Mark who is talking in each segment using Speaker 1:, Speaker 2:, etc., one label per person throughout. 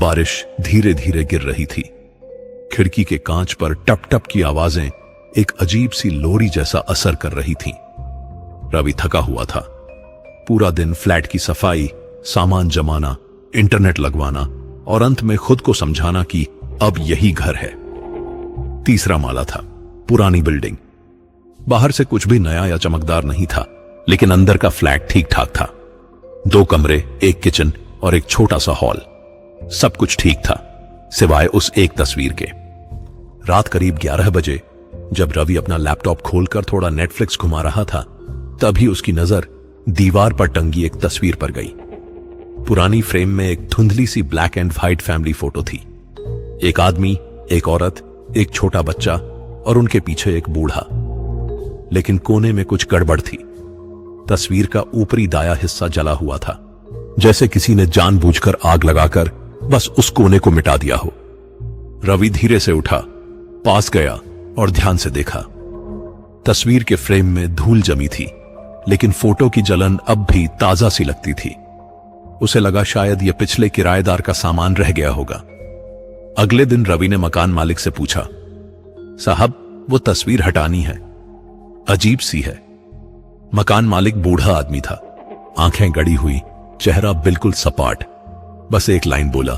Speaker 1: बारिश धीरे धीरे गिर रही थी। खिड़की के कांच पर टप टप की आवाजें एक अजीब सी लोरी जैसा असर कर रही थीं। रवि थका हुआ था। पूरा दिन फ्लैट की सफाई, सामान जमाना, इंटरनेट लगवाना और अंत में खुद को समझाना कि अब यही घर है। 3रा माला था, पुरानी बिल्डिंग। बाहर से कुछ भी नया या चमकदार नहीं था, लेकिन अंदर का फ्लैट ठीक ठाक था। 2 कमरे, एक किचन और एक छोटा सा हॉल। सब कुछ ठीक था, सिवाय उस एक तस्वीर के। रात करीब 11 बजे जब रवि अपना लैपटॉप खोलकर थोड़ा नेटफ्लिक्स घुमा रहा था, तभी उसकी नजर दीवार पर टंगी एक तस्वीर पर गई। पुरानी फ्रेम में एक धुंधली सी black and white family photo थी। एक आदमी, एक औरत, एक छोटा बच्चा और उनके पीछे एक बूढ़ा। लेकिन कोने में कुछ गड़बड़ थी। तस्वीर का ऊपरी दाया हिस्सा जला हुआ था, जैसे किसी ने जानबूझकर आग लगाकर बस उस कोने को मिटा दिया हो। रवि धीरे से उठा, पास गया और ध्यान से देखा। तस्वीर के फ्रेम में धूल जमी थी, लेकिन फोटो की जलन अब भी ताजा सी लगती थी। उसे लगा शायद यह पिछले किराएदार का सामान रह गया होगा। अगले दिन रवि ने मकान मालिक से पूछा, साहब वो तस्वीर हटानी है, अजीब सी है। मकान मालिक बूढ़ा आदमी था, आंखें गड़ी हुई, चेहरा बिल्कुल सपाट। बस एक लाइन बोला,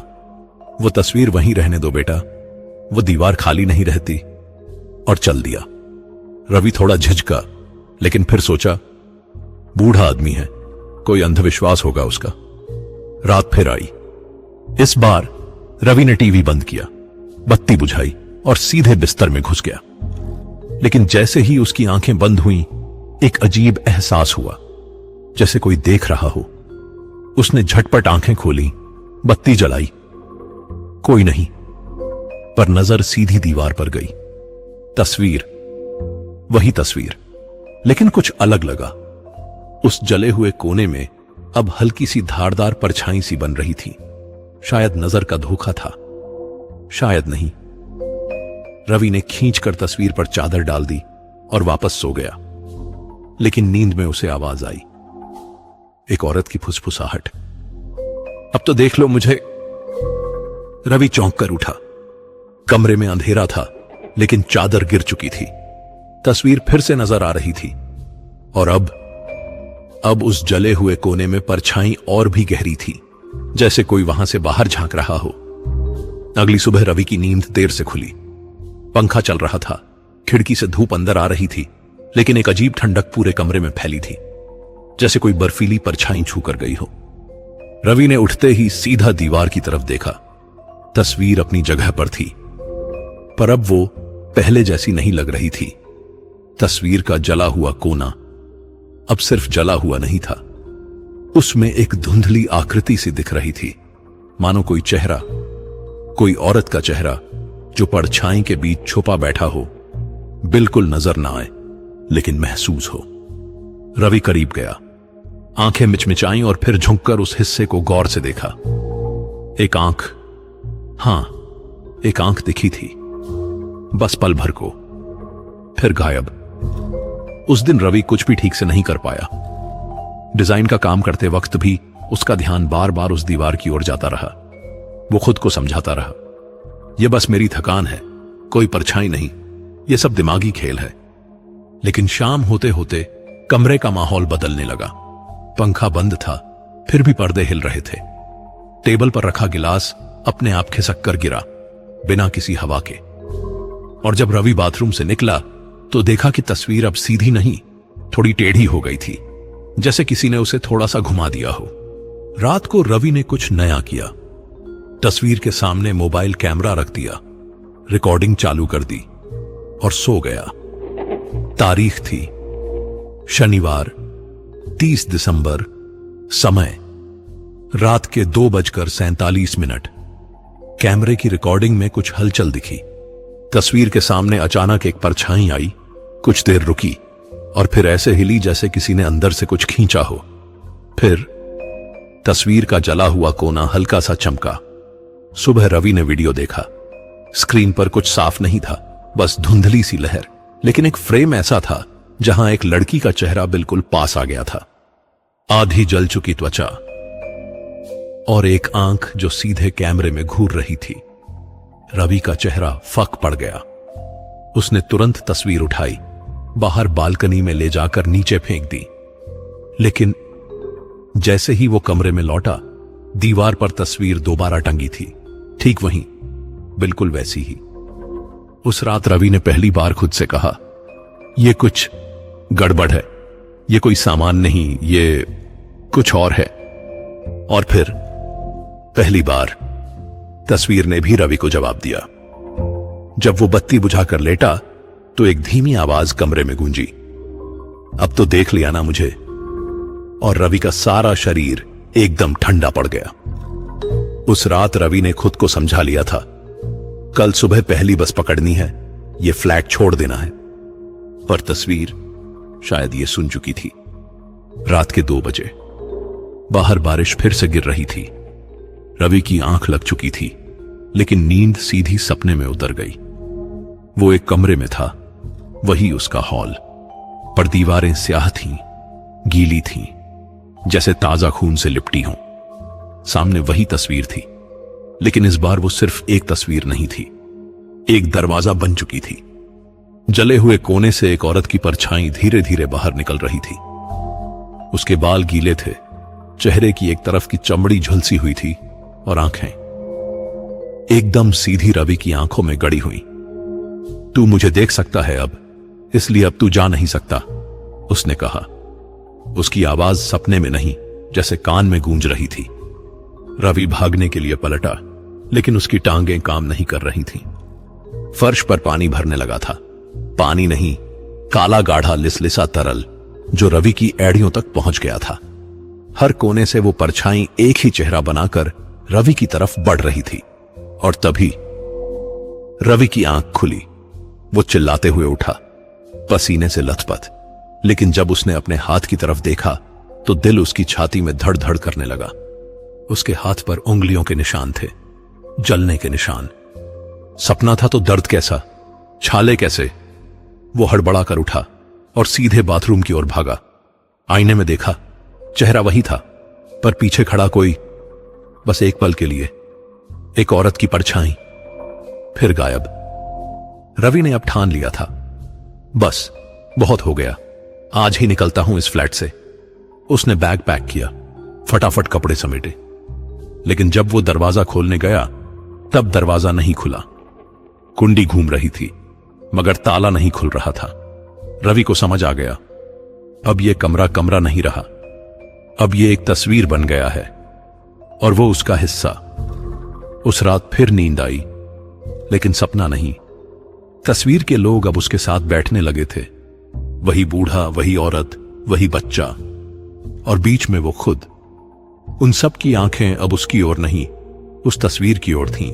Speaker 1: वो तस्वीर वहीं रहने दो बेटा, वो दीवार खाली नहीं रहती, और चल दिया। रवि थोड़ा झिझका, लेकिन फिर सोचा, बूढ़ा आदमी है, कोई अंधविश्वास होगा उसका। रात फिर आई। इस बार रवि ने टीवी बंद किया, बत्ती बुझाई और सीधे बिस्तर में घुस गया। लेकिन जैसे ही उसकी आंखें बंद हुईं, एक अजीब एहसास हुआ, जैसे कोई देख रहा हो। उसने झटपट आंखें खोली, बत्ती जलाई, कोई नहीं, पर नजर सीधी दीवार पर गई। तस्वीर, वही तस्वीर, लेकिन कुछ अलग लगा। उस जले हुए कोने में अब हल्की सी धारदार परछाई सी बन रही थी। शायद नजर का धोखा था, शायद नहीं। रवि ने खींचकर तस्वीर पर चादर डाल दी और वापस सो गया। लेकिन नींद में उसे आवाज आई, एक औरत की फुसफुसाहट। अब तो देख लो मुझे। रवि चौंक कर उठा। कमरे में अंधेरा था, लेकिन चादर गिर चुकी थी। तस्वीर फिर से नजर आ रही थी, और अब उस जले हुए कोने में परछाई और भी गहरी थी, जैसे कोई वहां से बाहर झांक रहा हो। अगली सुबह रवि की नींद देर से खुली। पंखा चल रहा था, खिड़की से धूप अंदर आ रही थी, लेकिन एक अजीब ठंडक पूरे कमरे में फैली थी, जैसे कोई बर्फीली परछाई छू कर गई हो। रवि ने उठते ही सीधा दीवार की तरफ देखा। तस्वीर अपनी जगह पर थी, पर अब वो पहले जैसी नहीं लग रही थी। तस्वीर का जला हुआ कोना अब सिर्फ जला हुआ नहीं था, उसमें एक धुंधली आकृति सी दिख रही थी, मानो कोई चेहरा, कोई औरत का चेहरा जो परछाई के बीच छुपा बैठा हो। बिल्कुल नजर ना आए, लेकिन महसूस हो। रवि करीब गया, आंखें मिचमिचाई और फिर झुककर उस हिस्से को गौर से देखा। एक आंख, हां, एक आंख दिखी थी, बस पल भर को, फिर गायब। उस दिन रवि कुछ भी ठीक से नहीं कर पाया। डिजाइन का काम करते वक्त भी उसका ध्यान बार बार उस दीवार की ओर जाता रहा। वो खुद को समझाता रहा, यह बस मेरी थकान है, कोई परछाई नहीं, यह सब दिमागी खेल है। लेकिन शाम होते होते कमरे का माहौल बदलने लगा। पंखा बंद था, फिर भी पर्दे हिल रहे थे। टेबल पर रखा गिलास अपने आप खिसक कर गिरा, बिना किसी हवा के। और जब रवि बाथरूम से निकला तो देखा कि तस्वीर अब सीधी नहीं, थोड़ी टेढ़ी हो गई थी, जैसे किसी ने उसे थोड़ा सा घुमा दिया हो। रात को रवि ने कुछ नया किया। तस्वीर के सामने मोबाइल कैमरा रख दिया, रिकॉर्डिंग चालू कर दी और सो गया। तारीख थी शनिवार 30 दिसंबर, समय रात के 2:47। कैमरे की रिकॉर्डिंग में कुछ हलचल दिखी। तस्वीर के सामने अचानक एक परछाई आई, कुछ देर रुकी और फिर ऐसे हिली जैसे किसी ने अंदर से कुछ खींचा हो। फिर तस्वीर का जला हुआ कोना हल्का सा चमका। सुबह रवि ने वीडियो देखा। स्क्रीन पर कुछ साफ नहीं था, बस धुंधली सी लहर, लेकिन एक फ्रेम ऐसा था जहां एक लड़की का चेहरा बिल्कुल पास आ गया था। आधी जल चुकी त्वचा, और एक आंख जो सीधे कैमरे में घूर रही थी। रवि का चेहरा फक पड़ गया। उसने तुरंत तस्वीर उठाई, बाहर बालकनी में ले जाकर नीचे फेंक दी। लेकिन जैसे ही वो कमरे में लौटा, दीवार पर तस्वीर दोबारा टंगी थी, ठीक वहीं, बिल्कुल वैसी ही। उस रात रवि ने पहली बार खुद से कहा, यह कुछ गड़बड़ है, ये कोई सामान नहीं, ये कुछ और है। और फिर पहली बार तस्वीर ने भी रवि को जवाब दिया। जब वो बत्ती बुझाकर लेटा तो एक धीमी आवाज कमरे में गूंजी, अब तो देख लिया ना मुझे। और रवि का सारा शरीर एकदम ठंडा पड़ गया। उस रात रवि ने खुद को समझा लिया था, कल सुबह पहली बस पकड़नी है, ये फ्लैट छोड़ देना है। पर तस्वीर शायद ये सुन चुकी थी। रात के 2 बजे बाहर बारिश फिर से गिर रही थी। रवि की आंख लग चुकी थी, लेकिन नींद सीधी सपने में उतर गई। वो एक कमरे में था, वही उसका हॉल, पर दीवारें स्याह थीं, गीली थीं, जैसे ताजा खून से लिपटी हों। सामने वही तस्वीर थी, लेकिन इस बार वो सिर्फ एक तस्वीर नहीं थी, एक दरवाजा बन चुकी थी। जले हुए कोने से एक औरत की परछाई धीरे धीरे बाहर निकल रही थी। उसके बाल गीले थे, चेहरे की एक तरफ की चमड़ी झुलसी हुई थी और आंखें एकदम सीधी रवि की आंखों में गड़ी हुई। तू मुझे देख सकता है अब, इसलिए अब तू जा नहीं सकता, उसने कहा। उसकी आवाज सपने में नहीं, जैसे कान में गूंज रही थी। रवि भागने के लिए पलटा, लेकिन उसकी टांगें काम नहीं कर रही थीं। फर्श पर पानी भरने लगा था। पानी नहीं, काला गाढ़ा लिसलिसा तरल, जो रवि की एड़ियों तक पहुंच गया था। हर कोने से वो परछाई एक ही चेहरा बनाकर रवि की तरफ बढ़ रही थी। और तभी रवि की आंख खुली। वो चिल्लाते हुए उठा, पसीने से लथपथ। लेकिन जब उसने अपने हाथ की तरफ देखा तो दिल उसकी छाती में धड़ धड़ करने लगा। उसके हाथ पर उंगलियों के निशान थे, जलने के निशान। सपना था तो दर्द कैसा, छाले कैसे। वो हड़बड़ा कर उठा और सीधे बाथरूम की ओर भागा। आईने में देखा, चेहरा वही था, पर पीछे खड़ा कोई, बस एक पल के लिए, एक औरत की परछाई, फिर गायब। रवि ने अब ठान लिया था, बस बहुत हो गया, आज ही निकलता हूं इस फ्लैट से। उसने बैग पैक किया, फटाफट कपड़े समेटे। लेकिन जब वो दरवाजा खोलने गया तब दरवाजा नहीं खुला। कुंडी घूम रही थी, मगर ताला नहीं खुल रहा था। रवि को समझ आ गया, अब ये कमरा कमरा नहीं रहा, अब ये एक तस्वीर बन गया है, और वो उसका हिस्सा। उस रात फिर नींद आई, लेकिन सपना नहीं। तस्वीर के लोग अब उसके साथ बैठने लगे थे, वही बूढ़ा, वही औरत, वही बच्चा, और बीच में वो खुद। उन सब की आंखें अब उसकी ओर नहीं, उस तस्वीर की ओर थीं।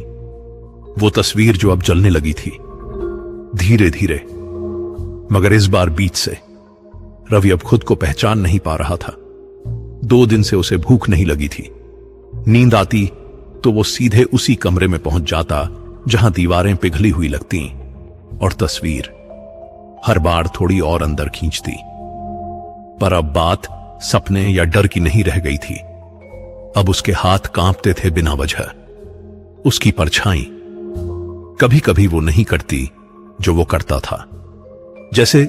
Speaker 1: वो तस्वीर जो अब जलने लगी थी, धीरे धीरे। मगर इस बार बीच से। रवि अब खुद को पहचान नहीं पा रहा था। 2 दिन से उसे भूख नहीं लगी थी। नींद आती तो वो सीधे उसी कमरे में पहुंच जाता जहां दीवारें पिघली हुई लगती और तस्वीर हर बार थोड़ी और अंदर खींचती। पर अब बात सपने या डर की नहीं रह गई थी। अब उसके हाथ कांपते थे बिना वजह। उसकी परछाई कभी कभी वो नहीं करती जो वो करता था। जैसे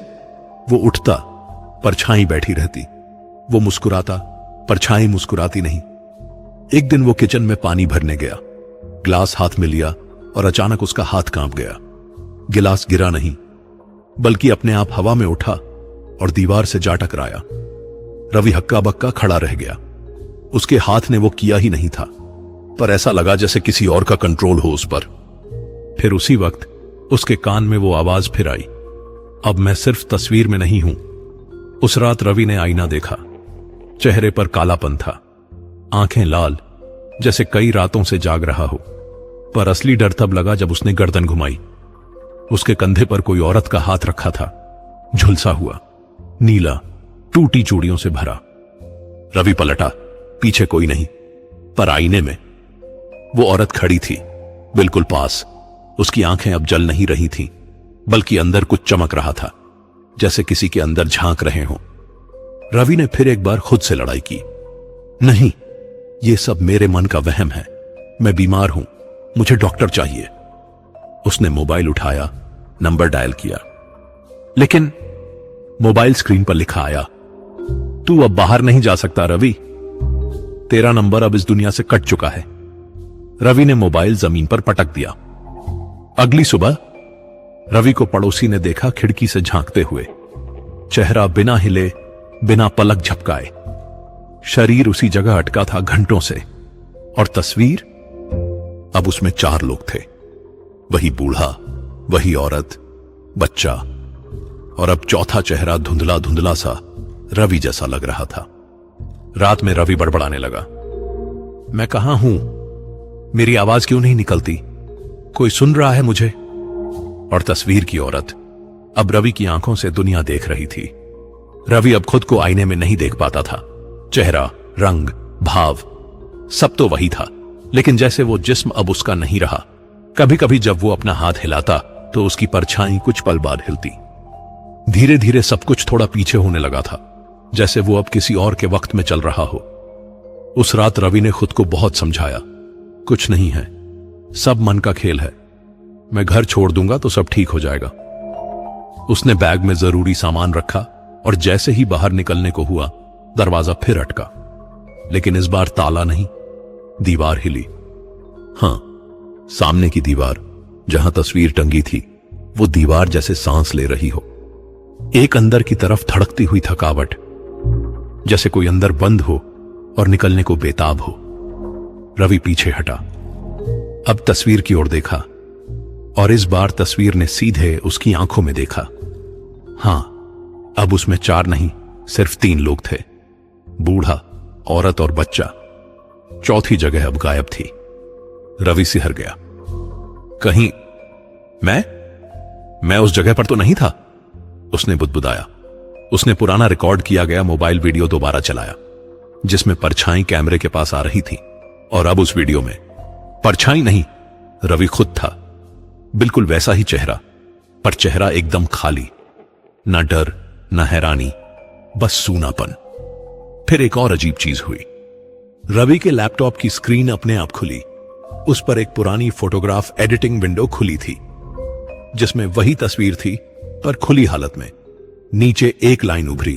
Speaker 1: वो उठता, परछाई बैठी रहती, वो मुस्कुराता, परछाई मुस्कुराती नहीं। एक दिन वो किचन में पानी भरने गया, गिलास हाथ में लिया और अचानक उसका हाथ कांप गया। गिलास गिरा नहीं, बल्कि अपने आप हवा में उठा और दीवार से जा टकराया। रवि हक्का बक्का खड़ा रह गया। उसके हाथ ने वो किया ही नहीं था, पर ऐसा लगा जैसे किसी और का कंट्रोल हो उस पर। फिर उसी वक्त उसके कान में वो आवाज फिर आई, अब मैं सिर्फ तस्वीर में नहीं हूं। उस रात रवि ने आईना देखा। चेहरे पर कालापन था, आंखें लाल, जैसे कई रातों से जाग रहा हो। पर असली डर तब लगा जब उसने गर्दन घुमाई। उसके कंधे पर कोई औरत का हाथ रखा था, झुलसा हुआ, नीला, टूटी चूड़ियों से भरा। रवि पलटा, पीछे कोई नहीं, पर आईने में वो औरत खड़ी थी, बिल्कुल पास। उसकी आंखें अब जल नहीं रही थीं, बल्कि अंदर कुछ चमक रहा था, जैसे किसी के अंदर झांक रहे हों। रवि ने फिर एक बार खुद से लड़ाई की, नहीं, ये सब मेरे मन का वहम है, मैं बीमार हूं, मुझे डॉक्टर चाहिए। उसने मोबाइल उठाया, नंबर डायल किया, लेकिन मोबाइल स्क्रीन पर लिखा आया, तू अब बाहर नहीं जा सकता रवि, तेरा नंबर अब इस दुनिया से कट चुका है। रवि ने मोबाइल जमीन पर पटक दिया। अगली सुबह रवि को पड़ोसी ने देखा खिड़की से झांकते हुए, चेहरा बिना हिले, बिना पलक झपकाए, शरीर उसी जगह अटका था घंटों से, और तस्वीर, अब उसमें 4 लोग थे, वही बूढ़ा, वही औरत, बच्चा, और अब चौथा चेहरा धुंधला धुंधला सा रवि जैसा लग रहा था। रात में रवि बड़बड़ाने लगा, मैं कहां हूं, मेरी आवाज क्यों नहीं निकलती, कोई सुन रहा है मुझे? और तस्वीर की औरत अब रवि की आंखों से दुनिया देख रही थी। रवि अब खुद को आईने में नहीं देख पाता था। चेहरा, रंग, भाव सब तो वही था, लेकिन जैसे वो जिस्म अब उसका नहीं रहा। कभी कभी जब वो अपना हाथ हिलाता तो उसकी परछाई कुछ पल बाद हिलती। धीरे धीरे सब कुछ थोड़ा पीछे होने लगा था, जैसे वो अब किसी और के वक्त में चल रहा हो। उस रात रवि ने खुद को बहुत समझाया, कुछ नहीं है, सब मन का खेल है, मैं घर छोड़ दूंगा तो सब ठीक हो जाएगा। उसने बैग में जरूरी सामान रखा और जैसे ही बाहर निकलने को हुआ, दरवाजा फिर अटका, लेकिन इस बार ताला नहीं, दीवार हिली। हां, सामने की दीवार जहां तस्वीर टंगी थी, वो दीवार जैसे सांस ले रही हो। एक अंदर की तरफ धड़कती हुई थकावट, जैसे कोई अंदर बंद हो और निकलने को बेताब हो। रवि पीछे हटा, अब तस्वीर की ओर देखा, और इस बार तस्वीर ने सीधे उसकी आंखों में देखा। हां, अब उसमें 4 नहीं, सिर्फ 3 लोग थे, बूढ़ा, औरत और बच्चा। चौथी जगह अब गायब थी। रवि सिहर गया, कहीं मैं उस जगह पर तो नहीं था, उसने बुदबुदाया। उसने पुराना रिकॉर्ड किया गया मोबाइल वीडियो दोबारा चलाया, जिसमें परछाई कैमरे के पास आ रही थी, और अब उस वीडियो में परछाई नहीं, रवि खुद था। बिल्कुल वैसा ही चेहरा, पर चेहरा एकदम खाली, ना डर, ना हैरानी, बस सूनापन। फिर एक और अजीब चीज हुई। रवि के लैपटॉप की स्क्रीन अपने आप खुली। उस पर एक पुरानी फोटोग्राफ एडिटिंग विंडो खुली थी, जिसमें वही तस्वीर थी, पर खुली हालत में। नीचे एक लाइन उभरी,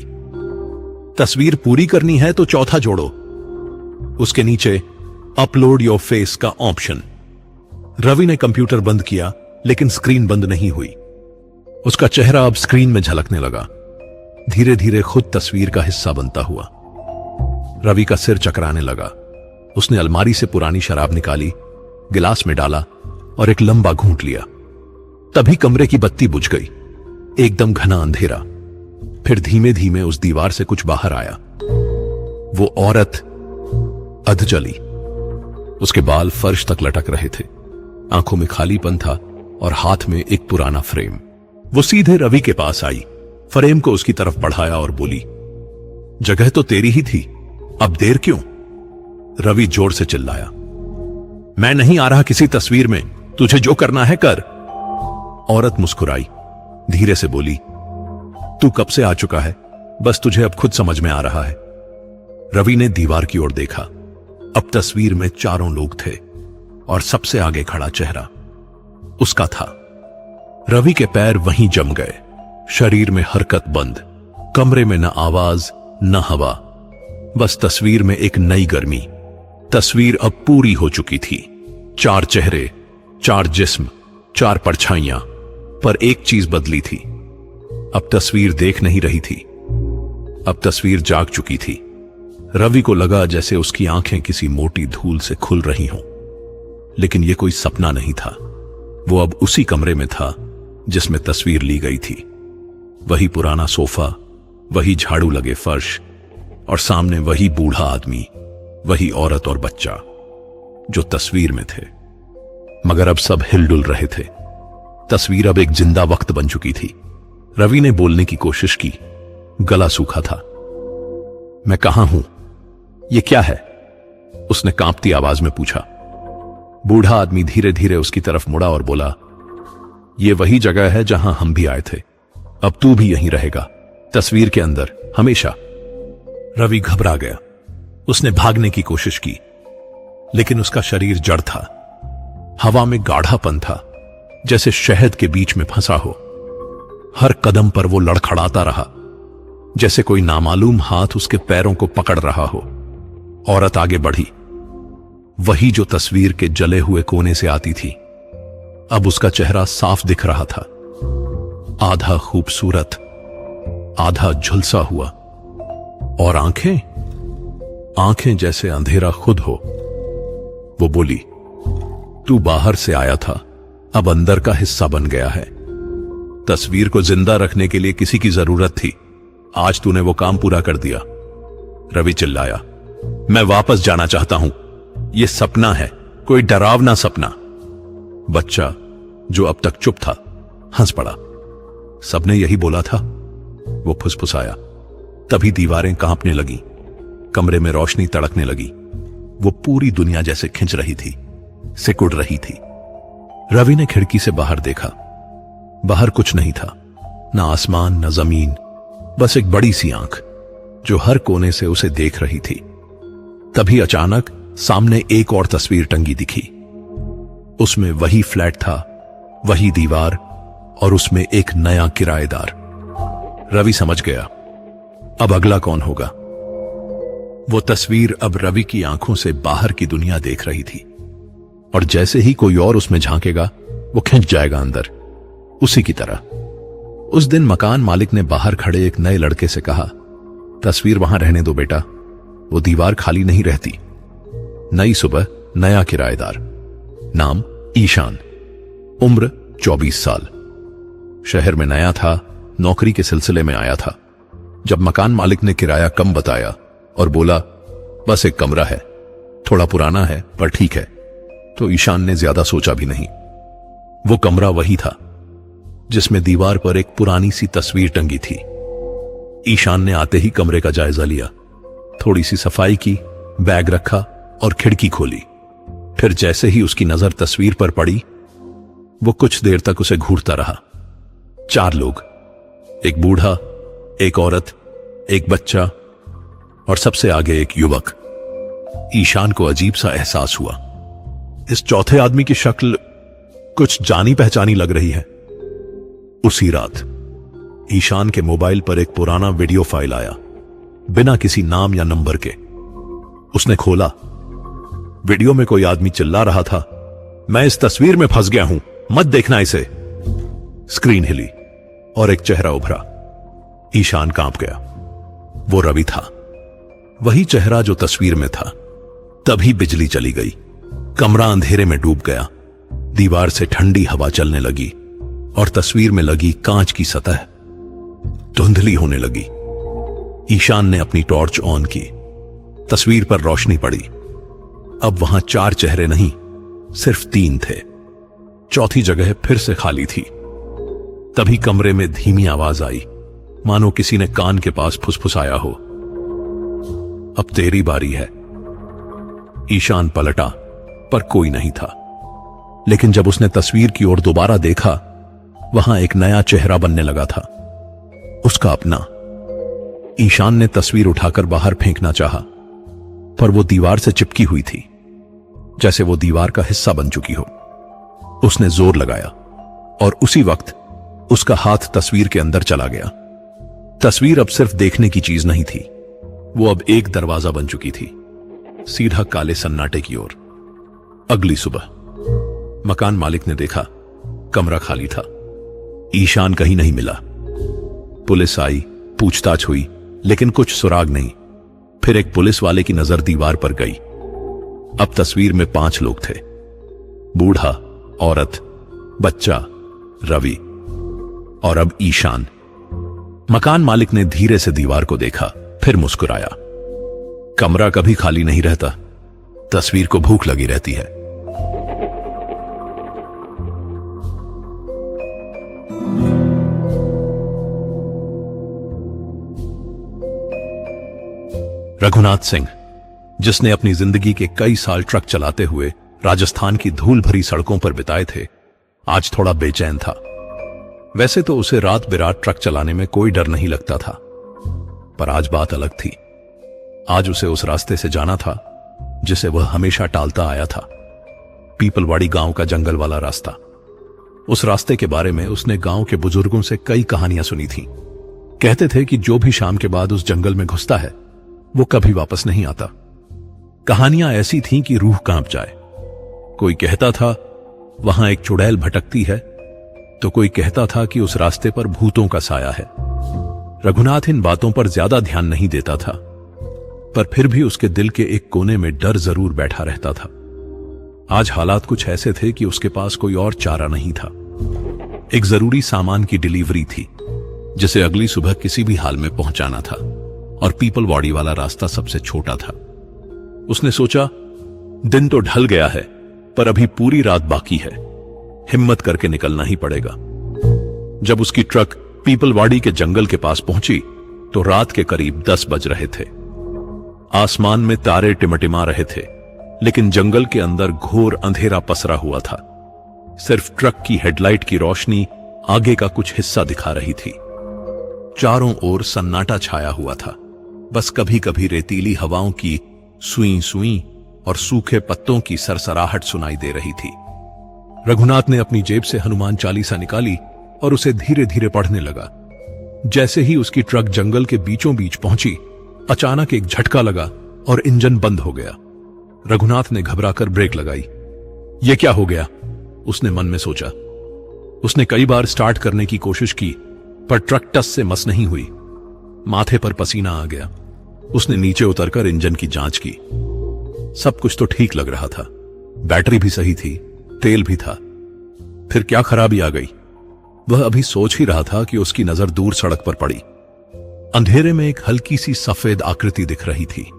Speaker 1: तस्वीर पूरी करनी है तो चौथा जोड़ो। उसके नीचे अपलोड योर फेस का ऑप्शन। रवि ने कंप्यूटर बंद किया, लेकिन स्क्रीन बंद नहीं हुई। उसका चेहरा अब स्क्रीन में झलकने लगा, धीरे धीरे खुद तस्वीर का हिस्सा बनता हुआ। रवि का सिर चकराने लगा। उसने अलमारी से पुरानी शराब निकाली, गिलास में डाला और एक लंबा घूंट लिया। तभी कमरे की बत्ती बुझ गई, एकदम घना अंधेरा। फिर धीमे धीमे उस दीवार से कुछ बाहर आया। वो औरत अधजली, उसके बाल फर्श तक लटक रहे थे, आंखों में खालीपन था और हाथ में एक पुराना फ्रेम। वो सीधे रवि के पास आई, फ्रेम को उसकी तरफ बढ़ाया और बोली, जगह तो तेरी ही थी, अब देर क्यों? रवि जोर से चिल्लाया, मैं नहीं आ रहा किसी तस्वीर में, तुझे जो करना है कर। औरत मुस्कुराई, धीरे से बोली, तू कब से आ चुका है, बस तुझे अब खुद समझ में आ रहा है। रवि ने दीवार की ओर देखा। अब तस्वीर में 4 लोग थे और सबसे आगे खड़ा चेहरा उसका था। रवि के पैर वहीं जम गए, शरीर में हरकत बंद, कमरे में न आवाज न हवा, बस तस्वीर में एक नई गर्मी। तस्वीर अब पूरी हो चुकी थी। 4 चेहरे, 4 जिस्म, 4 परछाइयां, पर एक चीज बदली थी। अब तस्वीर देख नहीं रही थी, अब तस्वीर जाग चुकी थी। रवि को लगा जैसे उसकी आंखें किसी मोटी धूल से खुल रही हों, लेकिन यह कोई सपना नहीं था। वो अब उसी कमरे में था जिसमें तस्वीर ली गई थी। वही पुराना सोफा, वही झाड़ू लगे फर्श, और सामने वही बूढ़ा आदमी, वही औरत और बच्चा जो तस्वीर में थे। मगर अब सब हिलडुल रहे थे। तस्वीर अब एक जिंदा वक्त बन चुकी थी। रवि ने बोलने की कोशिश की, गला सूखा था। मैं कहां हूं, ये क्या है? उसने कांपती आवाज में पूछा। बूढ़ा आदमी धीरे धीरे उसकी तरफ मुड़ा और बोला, ये वही जगह है जहां हम भी आए थे, अब तू भी यहीं रहेगा, तस्वीर के अंदर, हमेशा। रवि घबरा गया। उसने भागने की कोशिश की, लेकिन उसका शरीर जड़ था। हवा में गाढ़ापन था, जैसे शहद के बीच में फंसा हो। हर कदम पर वो लड़खड़ाता रहा, जैसे कोई नामालूम हाथ उसके पैरों को पकड़ रहा हो। औरत आगे बढ़ी, वही जो तस्वीर के जले हुए कोने से आती थी। अब उसका चेहरा साफ दिख रहा था, आधा खूबसूरत, आधा झुलसा हुआ। और आंखें जैसे अंधेरा खुद हो। वो बोली, तू बाहर से आया था, अब अंदर का हिस्सा बन गया है। तस्वीर को जिंदा रखने के लिए किसी की जरूरत थी, आज तूने वो काम पूरा कर दिया। रवि चिल्लाया, मैं वापस जाना चाहता हूं, यह सपना है, कोई डरावना सपना। बच्चा, जो अब तक चुप था, हंस पड़ा। सबने यही बोला था, वो फुसफुसाया। तभी दीवारें कांपने लगी, कमरे में रोशनी तड़कने लगी। वो पूरी दुनिया जैसे खिंच रही थी, सिकुड़ रही थी। रवि ने खिड़की से बाहर देखा। बाहर कुछ नहीं था, ना आसमान ना जमीन, बस एक बड़ी सी आंख जो हर कोने से उसे देख रही थी। तभी अचानक सामने एक और तस्वीर टंगी दिखी। उसमें वही फ्लैट था, वही दीवार, और उसमें एक नया किराएदार। रवि समझ गया, अब अगला कौन होगा। वो तस्वीर अब रवि की आंखों से बाहर की दुनिया देख रही थी, और जैसे ही कोई और उसमें झांकेगा, वो खिंच जाएगा अंदर, उसी की तरह। उस दिन मकान मालिक ने बाहर खड़े एक नए लड़के से कहा, तस्वीर वहां रहने दो बेटा, वो दीवार खाली नहीं रहती। नई सुबह, नया किराएदार। नाम ईशान, उम्र 24 साल। शहर में नया था, नौकरी के सिलसिले में आया था। जब मकान मालिक ने किराया कम बताया और बोला, बस एक कमरा है, थोड़ा पुराना है पर ठीक है, तो ईशान ने ज्यादा सोचा भी नहीं। वो कमरा वही था जिसमें दीवार पर एक पुरानी सी तस्वीर टंगी थी। ईशान ने आते ही कमरे का जायजा लिया, थोड़ी सी सफाई की, बैग रखा और खिड़की खोली। फिर जैसे ही उसकी नजर तस्वीर पर पड़ी, वो कुछ देर तक उसे घूरता रहा। 4 लोग, एक बूढ़ा, एक औरत, एक बच्चा और सबसे आगे एक युवक। ईशान को अजीब सा एहसास हुआ, इस चौथे आदमी की शक्ल कुछ जानी पहचानी लग रही है। उसी रात ईशान के मोबाइल पर एक पुराना वीडियो फाइल आया, बिना किसी नाम या नंबर के। उसने खोला, वीडियो में कोई आदमी चिल्ला रहा था, मैं इस तस्वीर में फंस गया हूं, मत देखना इसे। स्क्रीन हिली और एक चेहरा उभरा। ईशान कांप गया। वो रवि था, वही चेहरा जो तस्वीर में था। तभी बिजली चली गई, कमरा अंधेरे में डूब गया। दीवार से ठंडी हवा चलने लगी और तस्वीर में लगी कांच की सतह धुंधली होने लगी। ईशान ने अपनी टॉर्च ऑन की, तस्वीर पर रोशनी पड़ी। अब वहां 4 चेहरे नहीं, सिर्फ 3 थे। चौथी जगह फिर से खाली थी। तभी कमरे में धीमी आवाज आई, मानो किसी ने कान के पास फुसफुसाया हो, अब तेरी बारी है। ईशान पलटा, पर कोई नहीं था। लेकिन जब उसने तस्वीर की ओर दोबारा देखा, वहां एक नया चेहरा बनने लगा था, उसका अपना। ईशान ने तस्वीर उठाकर बाहर फेंकना चाहा, पर वो दीवार से चिपकी हुई थी, जैसे वो दीवार का हिस्सा बन चुकी हो। उसने जोर लगाया और उसी वक्त उसका हाथ तस्वीर के अंदर चला गया। तस्वीर अब सिर्फ देखने की चीज नहीं थी, वो अब एक दरवाजा बन चुकी थी, सीधा काले सन्नाटे की ओर। अगली सुबह मकान मालिक ने देखा, कमरा खाली था, ईशान कहीं नहीं मिला। पुलिस आई, पूछताछ हुई, लेकिन कुछ सुराग नहीं। फिर एक पुलिस वाले की नजर दीवार पर गई। अब तस्वीर में 5 लोग थे, बूढ़ा, औरत, बच्चा, रवि और अब ईशान। मकान मालिक ने धीरे से दीवार को देखा, फिर मुस्कुराया। कमरा कभी खाली नहीं रहता, तस्वीर को भूख लगी रहती है। रघुनाथ सिंह, जिसने अपनी जिंदगी के कई साल ट्रक चलाते हुए राजस्थान की धूल भरी सड़कों पर बिताए थे, आज थोड़ा बेचैन था। वैसे तो उसे रात बिरात ट्रक चलाने में कोई डर नहीं लगता था, पर आज बात अलग थी। आज उसे उस रास्ते से जाना था जिसे वह हमेशा टालता आया था। पीपलवाड़ी गांव का जंगल वाला रास्ता। उस रास्ते के बारे में उसने गांव के बुजुर्गों से कई कहानियां सुनी थीं। कहते थे कि जो भी शाम के बाद उस जंगल में घुसता है वो कभी वापस नहीं आता। कहानियां ऐसी थीं कि रूह कांप जाए। कोई कहता था वहां एक चुड़ैल भटकती है, तो कोई कहता था कि उस रास्ते पर भूतों का साया है। रघुनाथ इन बातों पर ज्यादा ध्यान नहीं देता था, पर फिर भी उसके दिल के एक कोने में डर जरूर बैठा रहता था। आज हालात कुछ ऐसे थे कि उसके पास कोई और चारा नहीं था। एक जरूरी सामान की डिलीवरी थी जिसे अगली सुबह किसी भी हाल में पहुंचाना था, और पीपलवाड़ी वाला रास्ता सबसे छोटा था। उसने सोचा, दिन तो ढल गया है पर अभी पूरी रात बाकी है, हिम्मत करके निकलना ही पड़ेगा। जब उसकी ट्रक पीपलवाड़ी के जंगल के पास पहुंची तो रात के करीब 10 बज रहे थे। आसमान में तारे टिमटिमा रहे थे, लेकिन जंगल के अंदर घोर अंधेरा पसरा हुआ था। सिर्फ ट्रक की हेडलाइट की रोशनी आगे का कुछ हिस्सा दिखा रही थी। चारों ओर सन्नाटा छाया हुआ था। बस कभी कभी रेतीली हवाओं की सुई सुई और सूखे पत्तों की सरसराहट सुनाई दे रही थी। रघुनाथ ने अपनी जेब से हनुमान चालीसा निकाली और उसे धीरे धीरे पढ़ने लगा। जैसे ही उसकी ट्रक जंगल के बीचों बीच पहुंची, अचानक एक झटका लगा और इंजन बंद हो गया। रघुनाथ ने घबराकर ब्रेक लगाई। यह क्या हो गया, उसने मन में सोचा। उसने कई बार स्टार्ट करने की कोशिश की, पर ट्रक टस से मस नहीं हुई। माथे पर पसीना आ गया। उसने नीचे उतरकर इंजन की जांच की। सब कुछ तो ठीक लग रहा था। बैटरी भी सही थी, तेल भी था। फिर क्या खराबी आ गई? वह अभी सोच ही रहा था कि उसकी नजर दूर सड़क पर पड़ी। अंधेरे में एक हल्की सी सफेद आकृति दिख रही थी।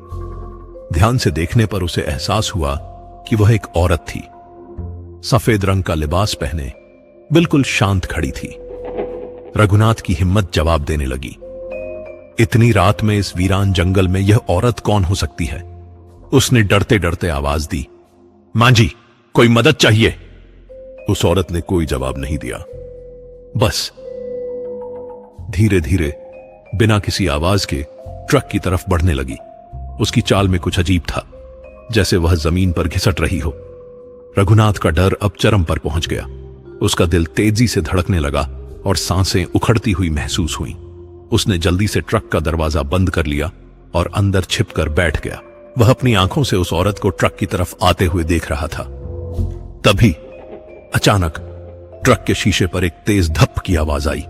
Speaker 1: ध्यान से देखने पर उसे एहसास हुआ कि वह एक औरत थी। सफेद रंग का लिबास पहने बिल्कुल शांत खड़ी थी। रघुनाथ की हिम्मत जवाब देने लगी। इतनी रात में इस वीरान जंगल में यह औरत कौन हो सकती है? उसने डरते डरते आवाज दी, मां जी, कोई मदद चाहिए। उस औरत ने कोई जवाब नहीं दिया। बस धीरे धीरे बिना किसी आवाज के ट्रक की तरफ बढ़ने लगी। उसकी चाल में कुछ अजीब था, जैसे वह जमीन पर घिसट रही हो। रघुनाथ का डर अब चरम पर पहुंच गया। उसका दिल तेजी से धड़कने लगा और सांसें उखड़ती हुई महसूस हुई। उसने जल्दी से ट्रक का दरवाजा बंद कर लिया और अंदर छिपकर बैठ गया। वह अपनी आंखों से उस औरत को ट्रक की तरफ आते हुए देख रहा था। तभी अचानक ट्रक के शीशे पर एक तेज धप की आवाज आई।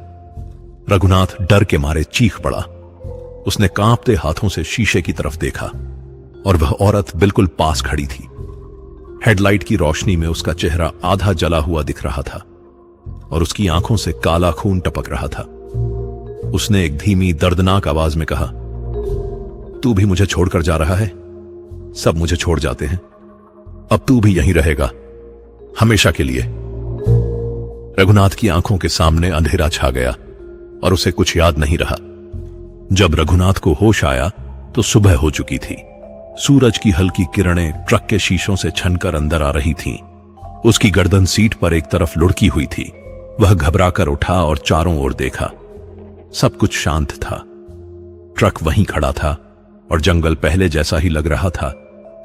Speaker 1: रघुनाथ डर के मारे चीख पड़ा। उसने कांपते हाथों से शीशे की तरफ देखा और वह औरत बिल्कुल पास खड़ी थी। हेडलाइट की रोशनी में उसका चेहरा आधा जला हुआ दिख रहा था और उसकी आंखों से काला खून टपक रहा था। उसने एक धीमी दर्दनाक आवाज में कहा, तू भी मुझे छोड़कर जा रहा है? सब मुझे छोड़ जाते हैं, अब तू भी यहीं रहेगा हमेशा के लिए। रघुनाथ की आंखों के सामने अंधेरा छा गया और उसे कुछ याद नहीं रहा। जब रघुनाथ को होश आया तो सुबह हो चुकी थी। सूरज की हल्की किरणें ट्रक के शीशों से छनकर अंदर आ रही थीं। उसकी गर्दन सीट पर एक तरफ लुढ़की हुई थी। वह घबराकर उठा और चारों ओर देखा। सब कुछ शांत था। ट्रक वहीं खड़ा था और जंगल पहले जैसा ही लग रहा था।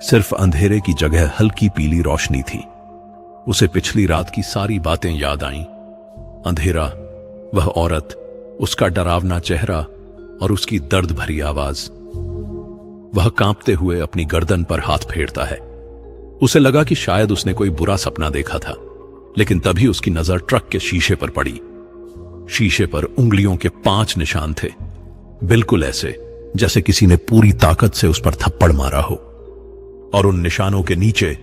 Speaker 1: सिर्फ अंधेरे की जगह हल्की पीली रोशनी थी। उसे पिछली रात की सारी बातें याद आईं। अंधेरा, वह औरत, उसका डरावना चेहरा और उसकी दर्द भरी आवाज। वह कांपते हुए अपनी गर्दन पर हाथ फेरता है। उसे लगा कि शायद उसने कोई बुरा सपना देखा था, लेकिन तभी उसकी नजर ट्रक के शीशे पर पड़ी। शीशे पर उंगलियों के 5 निशान थे, बिल्कुल ऐसे जैसे किसी ने पूरी ताकत से उस पर थप्पड़ मारा हो। और उन निशानों के नीचे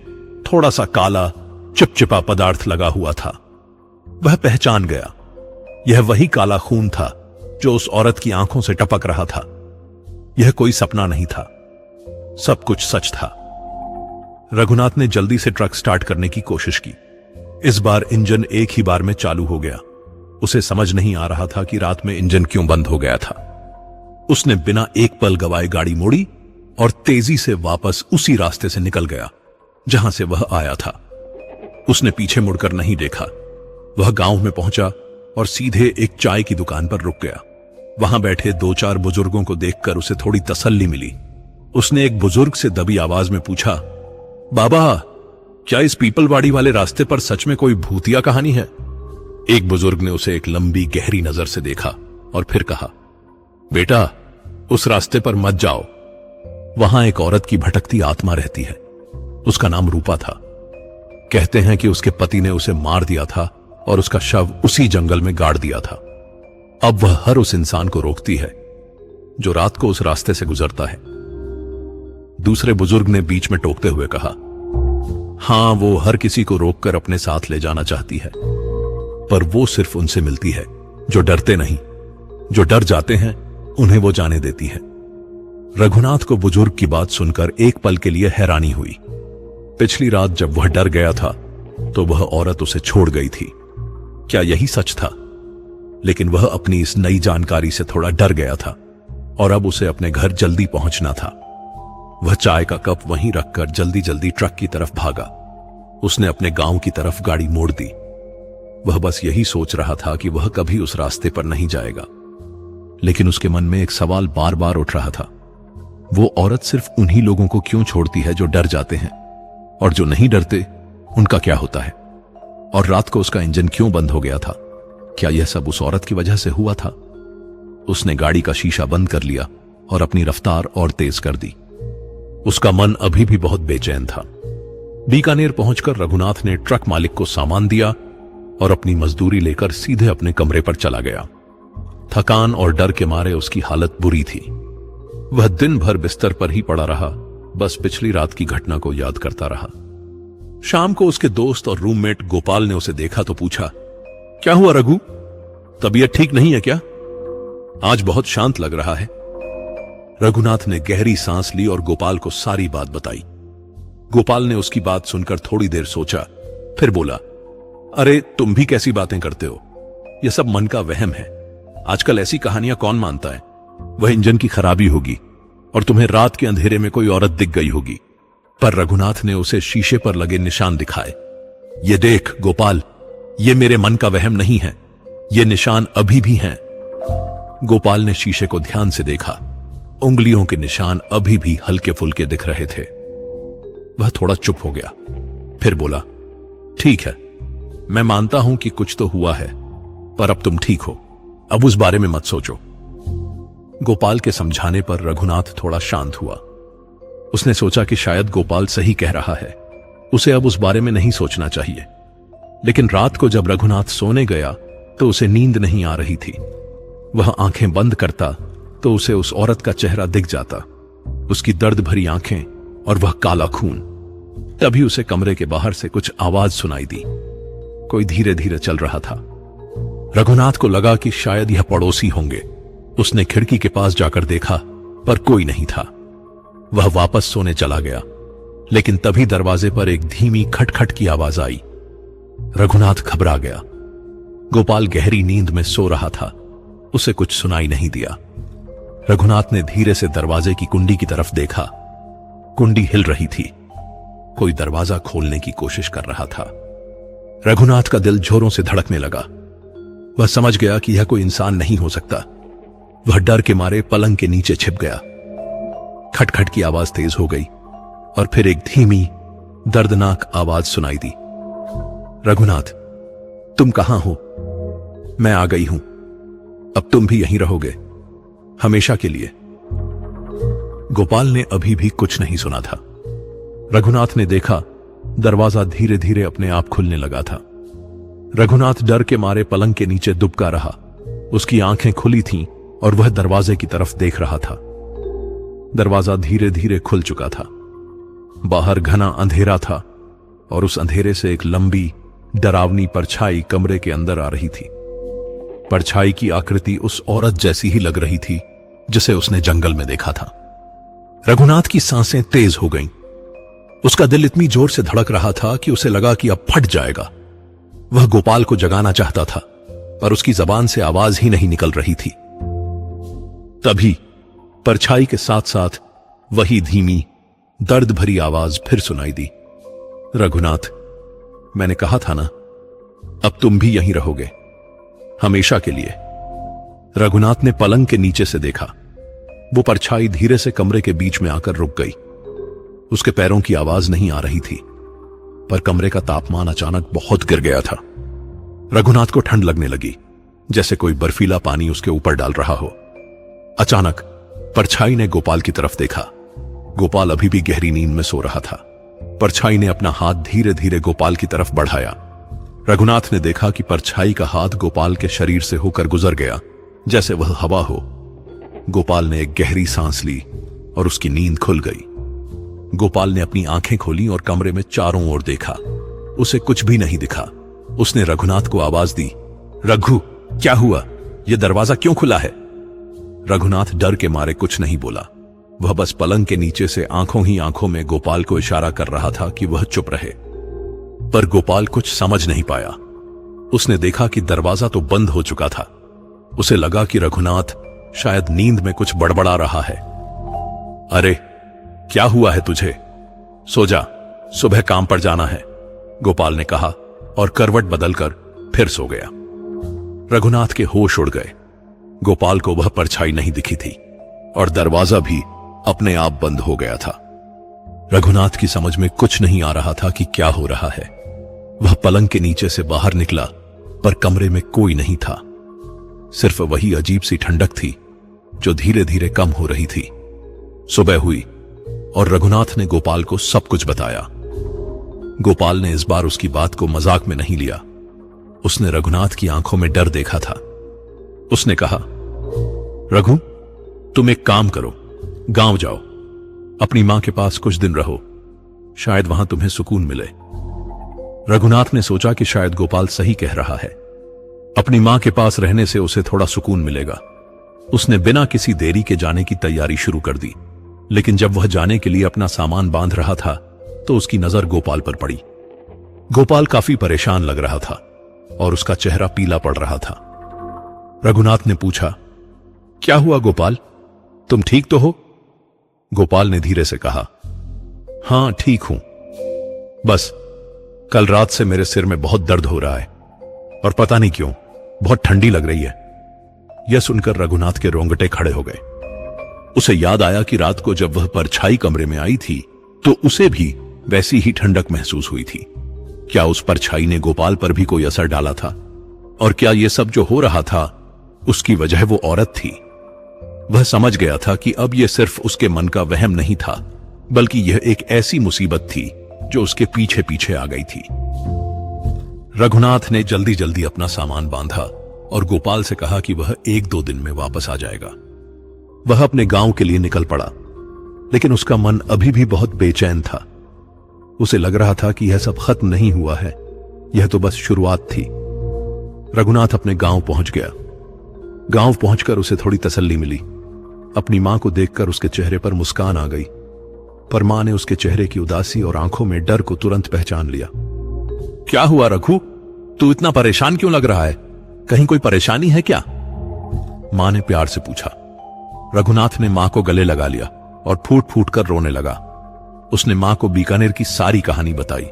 Speaker 1: थोड़ा सा काला चिपचिपा पदार्थ लगा हुआ था। वह पहचान गया, यह वही काला खून था जो उस औरत की आंखों से टपक रहा था। यह कोई सपना नहीं था, सब कुछ सच था। रघुनाथ ने जल्दी से ट्रक स्टार्ट करने की कोशिश की। इस बार इंजन एक ही बार में चालू हो गया। उसे समझ नहीं आ रहा था कि रात में इंजन क्यों बंद हो गया था। उसने बिना एक पल गवाए गाड़ी मोड़ी और तेजी से वापस उसी रास्ते से निकल गया जहां से वह आया था। उसने पीछे मुड़कर नहीं देखा। वह गांव में पहुंचा और सीधे एक चाय की दुकान पर रुक गया। वहां बैठे 2-4 बुजुर्गों को देखकर उसे थोड़ी तसल्ली मिली। उसने एक बुजुर्ग से दबी आवाज में पूछा, बाबा, क्या इस पीपलवाड़ी वाले रास्ते पर सच में कोई भूतिया कहानी है? एक बुजुर्ग ने उसे एक लंबी गहरी नजर से देखा और फिर कहा, बेटा, उस रास्ते पर मत जाओ। वहां एक औरत की भटकती आत्मा रहती है। उसका नाम रूपा था। कहते हैं कि उसके पति ने उसे मार दिया था और उसका शव उसी जंगल में गाड़ दिया था। अब वह हर उस इंसान को रोकती है जो रात को उस रास्ते से गुजरता है। दूसरे बुजुर्ग ने बीच में टोकते हुए कहा, हां, वो हर किसी को रोककर अपने साथ ले जाना चाहती है, पर वो सिर्फ उनसे मिलती है जो डरते नहीं। जो डर जाते हैं उन्हें वो जाने देती है। रघुनाथ को बुजुर्ग की बात सुनकर एक पल के लिए हैरानी हुई। पिछली रात जब वह डर गया था तो वह औरत उसे छोड़ गई थी। क्या यही सच था? लेकिन वह अपनी इस नई जानकारी से थोड़ा डर गया था और अब उसे अपने घर जल्दी पहुंचना था। वह चाय का कप वहीं रखकर जल्दी जल्दी ट्रक की तरफ भागा। उसने अपने गांव की तरफ गाड़ी मोड़ दी। वह बस यही सोच रहा था कि वह कभी उस रास्ते पर नहीं जाएगा। लेकिन उसके मन में एक सवाल बार बार उठ रहा था, वो औरत सिर्फ उन्हीं लोगों को क्यों छोड़ती है जो डर जाते हैं, और जो नहीं डरते उनका क्या होता है? और रात को उसका इंजन क्यों बंद हो गया था? क्या यह सब उस औरत की वजह से हुआ था? उसने गाड़ी का शीशा बंद कर लिया और अपनी रफ्तार और तेज कर दी। उसका मन अभी भी बहुत बेचैन था। बीकानेर पहुंचकर रघुनाथ ने ट्रक मालिक को सामान दिया और अपनी मजदूरी लेकर सीधे अपने कमरे पर चला गया। थकान और डर के मारे उसकी हालत बुरी थी। वह दिन भर बिस्तर पर ही पड़ा रहा, बस पिछली रात की घटना को याद करता रहा। शाम को उसके दोस्त और रूममेट गोपाल ने उसे देखा तो पूछा, क्या हुआ रघु, तबीयत ठीक नहीं है क्या? आज बहुत शांत लग रहा है। रघुनाथ ने गहरी सांस ली और गोपाल को सारी बात बताई। गोपाल ने उसकी बात सुनकर थोड़ी देर सोचा, फिर बोला, अरे तुम भी कैसी बातें करते हो? यह सब मन का वहम है। आजकल ऐसी कहानियां कौन मानता है? वह इंजन की खराबी होगी और तुम्हें रात के अंधेरे में कोई औरत दिख गई होगी। पर रघुनाथ ने उसे शीशे पर लगे निशान दिखाए। ये देख गोपाल, ये मेरे मन का वहम नहीं है, ये निशान अभी भी हैं। गोपाल ने शीशे को ध्यान से देखा। उंगलियों के निशान अभी भी हल्के फुल्के दिख रहे थे। वह थोड़ा चुप हो गया, फिर बोला, ठीक है, मैं मानता हूं कि कुछ तो हुआ है, पर अब तुम ठीक हो, अब उस बारे में मत सोचो। गोपाल के समझाने पर रघुनाथ थोड़ा शांत हुआ। उसने सोचा कि शायद गोपाल सही कह रहा है, उसे अब उस बारे में नहीं सोचना चाहिए। लेकिन रात को जब रघुनाथ सोने गया तो उसे नींद नहीं आ रही थी। वह आंखें बंद करता तो उसे उस औरत का चेहरा दिख जाता, उसकी दर्द भरी आंखें और वह काला खून। तभी उसे कमरे के बाहर से कुछ आवाज सुनाई दी। कोई धीरे धीरे चल रहा था। रघुनाथ को लगा कि शायद यह पड़ोसी होंगे। उसने खिड़की के पास जाकर देखा, पर कोई नहीं था। वह वापस सोने चला गया, लेकिन तभी दरवाजे पर एक धीमी खटखट की आवाज आई। रघुनाथ घबरा गया। गोपाल गहरी नींद में सो रहा था, उसे कुछ सुनाई नहीं दिया। रघुनाथ ने धीरे से दरवाजे की कुंडी की तरफ देखा। कुंडी हिल रही थी। कोई दरवाजा खोलने की कोशिश कर रहा था। रघुनाथ का दिल जोरों से धड़कने लगा। वह समझ गया कि यह कोई इंसान नहीं हो सकता। वह डर के मारे पलंग के नीचे छिप गया। खटखट की आवाज तेज हो गई और फिर एक धीमी दर्दनाक आवाज सुनाई दी। रघुनाथ, तुम कहां हो? मैं आ गई हूं। अब तुम भी यहीं रहोगे, हमेशा के लिए। गोपाल ने अभी भी कुछ नहीं सुना था। रघुनाथ ने देखा, दरवाजा धीरे धीरे अपने आप खुलने लगा था। रघुनाथ डर के मारे पलंग के नीचे दुबका रहा। उसकी आंखें खुली थीं और वह दरवाजे की तरफ देख रहा था। दरवाजा धीरे धीरे खुल चुका था। बाहर घना अंधेरा था और उस अंधेरे से एक लंबी डरावनी परछाई कमरे के अंदर आ रही थी। परछाई की आकृति उस औरत जैसी ही लग रही थी जिसे उसने जंगल में देखा था। रघुनाथ की सांसें तेज हो गईं। उसका दिल इतनी जोर से धड़क रहा था कि उसे लगा कि अब फट जाएगा। वह गोपाल को जगाना चाहता था, पर उसकी जबान से आवाज ही नहीं निकल रही थी। तभी परछाई के साथ साथ वही धीमी दर्द भरी आवाज फिर सुनाई दी। रघुनाथ, मैंने कहा था ना, अब तुम भी यहीं रहोगे, हमेशा के लिए। रघुनाथ ने पलंग के नीचे से देखा। वो परछाई धीरे से कमरे के बीच में आकर रुक गई। उसके पैरों की आवाज नहीं आ रही थी, पर कमरे का तापमान अचानक बहुत गिर गया था। रघुनाथ को ठंड लगने लगी, जैसे कोई बर्फीला पानी उसके ऊपर डाल रहा हो। अचानक परछाई ने गोपाल की तरफ देखा। गोपाल अभी भी गहरी नींद में सो रहा था। परछाई ने अपना हाथ धीरे धीरे गोपाल की तरफ बढ़ाया। रघुनाथ ने देखा कि परछाई का हाथ गोपाल के शरीर से होकर गुजर गया, जैसे वह हवा हो। गोपाल ने एक गहरी सांस ली और उसकी नींद खुल गई। गोपाल ने अपनी आंखें खोली और कमरे में चारों ओर देखा। उसे कुछ भी नहीं दिखा। उसने रघुनाथ को आवाज दी, रघु, क्या हुआ? यह दरवाजा क्यों खुला है? रघुनाथ डर के मारे कुछ नहीं बोला। वह बस पलंग के नीचे से आंखों ही आंखों में गोपाल को इशारा कर रहा था कि वह चुप रहे, पर गोपाल कुछ समझ नहीं पाया। उसने देखा कि दरवाजा तो बंद हो चुका था। उसे लगा कि रघुनाथ शायद नींद में कुछ बड़बड़ा रहा है। अरे, क्या हुआ है तुझे? सो जा, सुबह काम पर जाना है, गोपाल ने कहा और करवट बदलकर फिर सो गया। रघुनाथ के होश उड़ गए। गोपाल को वह परछाई नहीं दिखी थी और दरवाजा भी अपने आप बंद हो गया था। रघुनाथ की समझ में कुछ नहीं आ रहा था कि क्या हो रहा है। वह पलंग के नीचे से बाहर निकला, पर कमरे में कोई नहीं था। सिर्फ वही अजीब सी ठंडक थी जो धीरे धीरे कम हो रही थी। सुबह हुई और रघुनाथ ने गोपाल को सब कुछ बताया। गोपाल ने इस बार उसकी बात को मजाक में नहीं लिया। उसने रघुनाथ की आंखों में डर देखा था। उसने कहा, रघु, तुम एक काम करो, गांव जाओ, अपनी मां के पास कुछ दिन रहो, शायद वहां तुम्हें सुकून मिले। रघुनाथ ने सोचा कि शायद गोपाल सही कह रहा है। अपनी मां के पास रहने से उसे थोड़ा सुकून मिलेगा। उसने बिना किसी देरी के जाने की तैयारी शुरू कर दी, लेकिन जब वह जाने के लिए अपना सामान बांध रहा था तो उसकी नजर गोपाल पर पड़ी। गोपाल काफी परेशान लग रहा था और उसका चेहरा पीला पड़ रहा था। रघुनाथ ने पूछा, क्या हुआ गोपाल, तुम ठीक तो हो? गोपाल ने धीरे से कहा, हां, ठीक हूं, बस कल रात से मेरे सिर में बहुत दर्द हो रहा है और पता नहीं क्यों बहुत ठंडी लग रही है। यह सुनकर रघुनाथ के रोंगटे खड़े हो गए। उसे याद आया कि रात को जब वह परछाई कमरे में आई थी तो उसे भी वैसी ही ठंडक महसूस हुई थी। क्या उस परछाई ने गोपाल पर भी कोई असर डाला था? और क्या यह सब जो हो रहा था उसकी वजह वो औरत थी? वह समझ गया था कि अब यह सिर्फ उसके मन का वहम नहीं था, बल्कि यह एक ऐसी मुसीबत थी जो उसके पीछे पीछे आ गई थी। रघुनाथ ने जल्दी जल्दी अपना सामान बांधा और गोपाल से कहा कि वह 1-2 दिन में वापस आ जाएगा। वह अपने गांव के लिए निकल पड़ा, लेकिन उसका मन अभी भी बहुत बेचैन था। उसे लग रहा था कि यह सब खत्म नहीं हुआ है, यह तो बस शुरुआत थी। रघुनाथ अपने गांव पहुंच गया। गांव पहुंचकर उसे थोड़ी तसल्ली मिली। अपनी मां को देखकर उसके चेहरे पर मुस्कान आ गई, पर मां ने उसके चेहरे की उदासी और आंखों में डर को तुरंत पहचान लिया। क्या हुआ रघु, तू इतना परेशान क्यों लग रहा है? कहीं कोई परेशानी है क्या? मां ने प्यार से पूछा। रघुनाथ ने मां को गले लगा लिया और फूट फूट कर रोने लगा। उसने मां को बीकानेर की सारी कहानी बताई।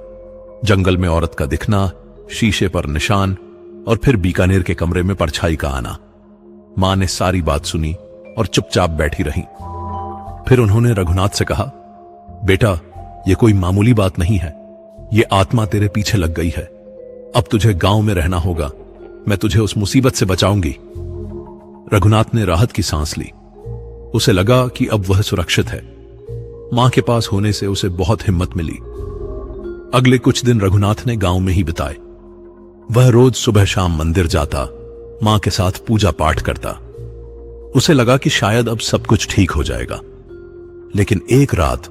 Speaker 1: जंगल में औरत का दिखना, शीशे पर निशान और फिर बीकानेर के कमरे में परछाई का आना। मां ने सारी बात सुनी और चुपचाप बैठी रही। फिर उन्होंने रघुनाथ से कहा, बेटा, यह कोई मामूली बात नहीं है, यह आत्मा तेरे पीछे लग गई है। अब तुझे गांव में रहना होगा, मैं तुझे उस मुसीबत से बचाऊंगी। रघुनाथ ने राहत की सांस ली। उसे लगा कि अब वह सुरक्षित है। मां के पास होने से उसे बहुत हिम्मत मिली। अगले कुछ दिन रघुनाथ ने गांव में ही बिताए। वह रोज सुबह शाम मंदिर जाता, मां के साथ पूजा पाठ करता। उसे लगा कि शायद अब सब कुछ ठीक हो जाएगा। लेकिन एक रात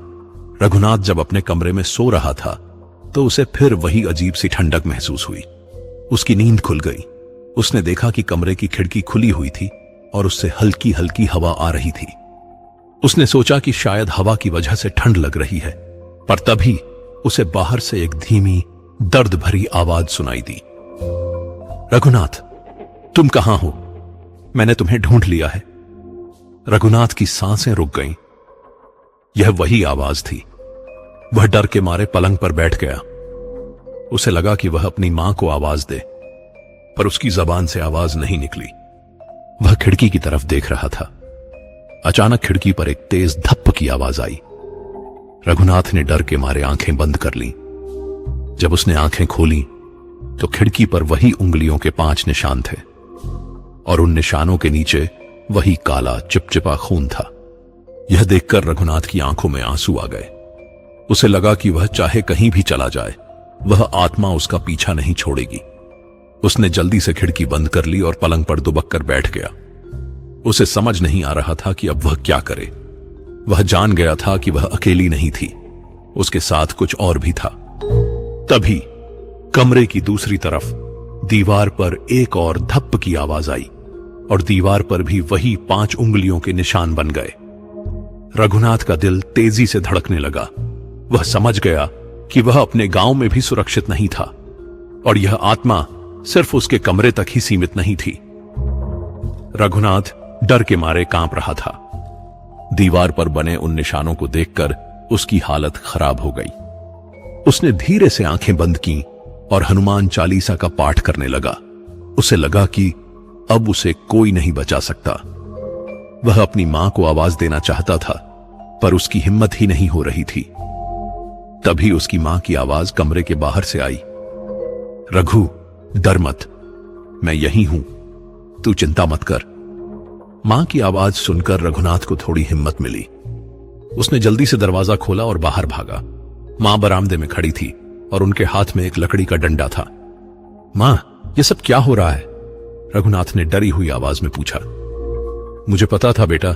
Speaker 1: रघुनाथ जब अपने कमरे में सो रहा था तो उसे फिर वही अजीब सी ठंडक महसूस हुई। उसकी नींद खुल गई। उसने देखा कि कमरे की खिड़की खुली हुई थी और उससे हल्की हल्की हवा आ रही थी। उसने सोचा कि शायद हवा की वजह से ठंड लग रही है, पर तभी उसे बाहर से एक धीमी दर्द भरी आवाज सुनाई दी। रघुनाथ, तुम कहां हो? मैंने तुम्हें ढूंढ लिया है। रघुनाथ की सांसें रुक गईं। यह वही आवाज थी। वह डर के मारे पलंग पर बैठ गया। उसे लगा कि वह अपनी मां को आवाज दे, पर उसकी जबान से आवाज नहीं निकली। वह खिड़की की तरफ देख रहा था। अचानक खिड़की पर एक तेज धप्प की आवाज आई। रघुनाथ ने डर के मारे आंखें बंद कर लीं। जब उसने आंखें खोली तो खिड़की पर वही उंगलियों के 5 निशान थे और उन निशानों के नीचे वही काला चिपचिपा खून था। यह देखकर रघुनाथ की आंखों में आंसू आ गए। उसे लगा कि वह चाहे कहीं भी चला जाए, वह आत्मा उसका पीछा नहीं छोड़ेगी। उसने जल्दी से खिड़की बंद कर ली और पलंग पर दुबक कर बैठ गया। उसे समझ नहीं आ रहा था कि अब वह क्या करे। वह जान गया था कि वह अकेली नहीं थी, उसके साथ कुछ और भी था। तभी कमरे की दूसरी तरफ दीवार पर एक और धप्प की आवाज आई और दीवार पर भी वही 5 उंगलियों के निशान बन गए। रघुनाथ का दिल तेजी से धड़कने लगा। वह समझ गया कि वह अपने गांव में भी सुरक्षित नहीं था और यह आत्मा सिर्फ उसके कमरे तक ही सीमित नहीं थी। रघुनाथ डर के मारे कांप रहा था। दीवार पर बने उन निशानों को देखकर उसकी हालत खराब हो गई। उसने धीरे से आंखें बंद की और हनुमान चालीसा का पाठ करने लगा। उसे लगा कि अब उसे कोई नहीं बचा सकता। वह अपनी मां को आवाज देना चाहता था, पर उसकी हिम्मत ही नहीं हो रही थी। तभी उसकी मां की आवाज कमरे के बाहर से आई। रघु, डर मत, मैं यहीं हूं, तू चिंता मत कर। मां की आवाज सुनकर रघुनाथ को थोड़ी हिम्मत मिली। उसने जल्दी से दरवाजा खोला और बाहर भागा। मां बरामदे में खड़ी थी और उनके हाथ में एक लकड़ी का डंडा था। मां, यह सब क्या हो रहा है? रघुनाथ ने डरी हुई आवाज में पूछा। मुझे पता था बेटा,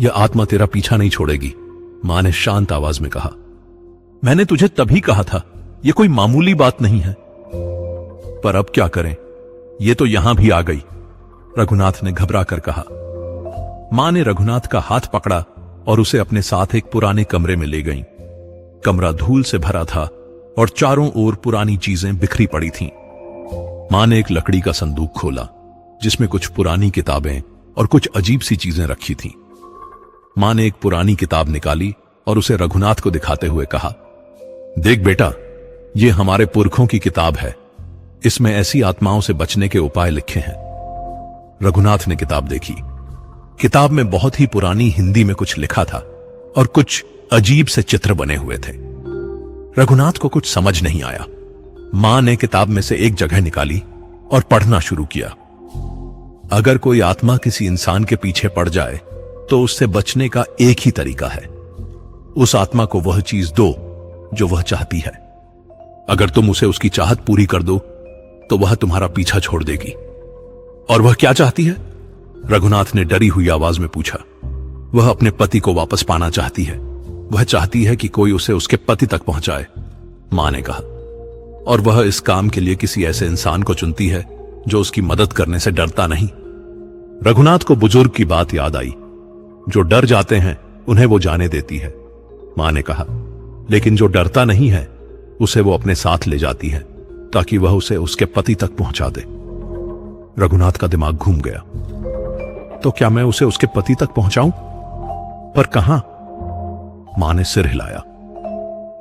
Speaker 1: यह आत्मा तेरा पीछा नहीं छोड़ेगी, मां ने शांत आवाज में कहा। मैंने तुझे तभी कहा था, यह कोई मामूली बात नहीं है। पर अब क्या करें, यह तो यहां भी आ गई, रघुनाथ ने घबरा कर कहा। मां ने रघुनाथ का हाथ पकड़ा और उसे अपने साथ एक पुराने कमरे में ले गईं। कमरा धूल से भरा था और चारों ओर पुरानी चीजें बिखरी पड़ी थीं। मां ने एक लकड़ी का संदूक खोला जिसमें कुछ पुरानी किताबें और कुछ अजीब सी चीजें रखी थीं। मां ने एक पुरानी किताब निकाली और उसे रघुनाथ को दिखाते हुए कहा, देख बेटा, यह हमारे पुरखों की किताब है। इसमें ऐसी आत्माओं से बचने के उपाय लिखे हैं। रघुनाथ ने किताब देखी। किताब में बहुत ही पुरानी हिंदी में कुछ लिखा था और कुछ अजीब से चित्र बने हुए थे। रघुनाथ को कुछ समझ नहीं आया। मां ने किताब में से एक जगह निकाली और पढ़ना शुरू किया। अगर कोई आत्मा किसी इंसान के पीछे पड़ जाए तो उससे बचने का एक ही तरीका है, उस आत्मा को वह चीज दो जो वह चाहती है। अगर तुम उसे उसकी चाहत पूरी कर दो तो वह तुम्हारा पीछा छोड़ देगी। और वह क्या चाहती है? रघुनाथ ने डरी हुई आवाज में पूछा। वह अपने पति को वापस पाना चाहती है। वह चाहती है कि कोई उसे उसके पति तक पहुंचाए, मां ने कहा। और वह इस काम के लिए किसी ऐसे इंसान को चुनती है जो उसकी मदद करने से डरता नहीं। रघुनाथ को बुजुर्ग की बात याद आई। जो डर जाते हैं उन्हें वो जाने देती है, मां ने कहा। लेकिन जो डरता नहीं है उसे वो अपने साथ ले जाती है ताकि वह उसे उसके पति तक पहुंचा दे। रघुनाथ का दिमाग घूम गया। तो क्या मैं उसे उसके पति तक पहुंचाऊं? पर कहां? मां ने सिर हिलाया।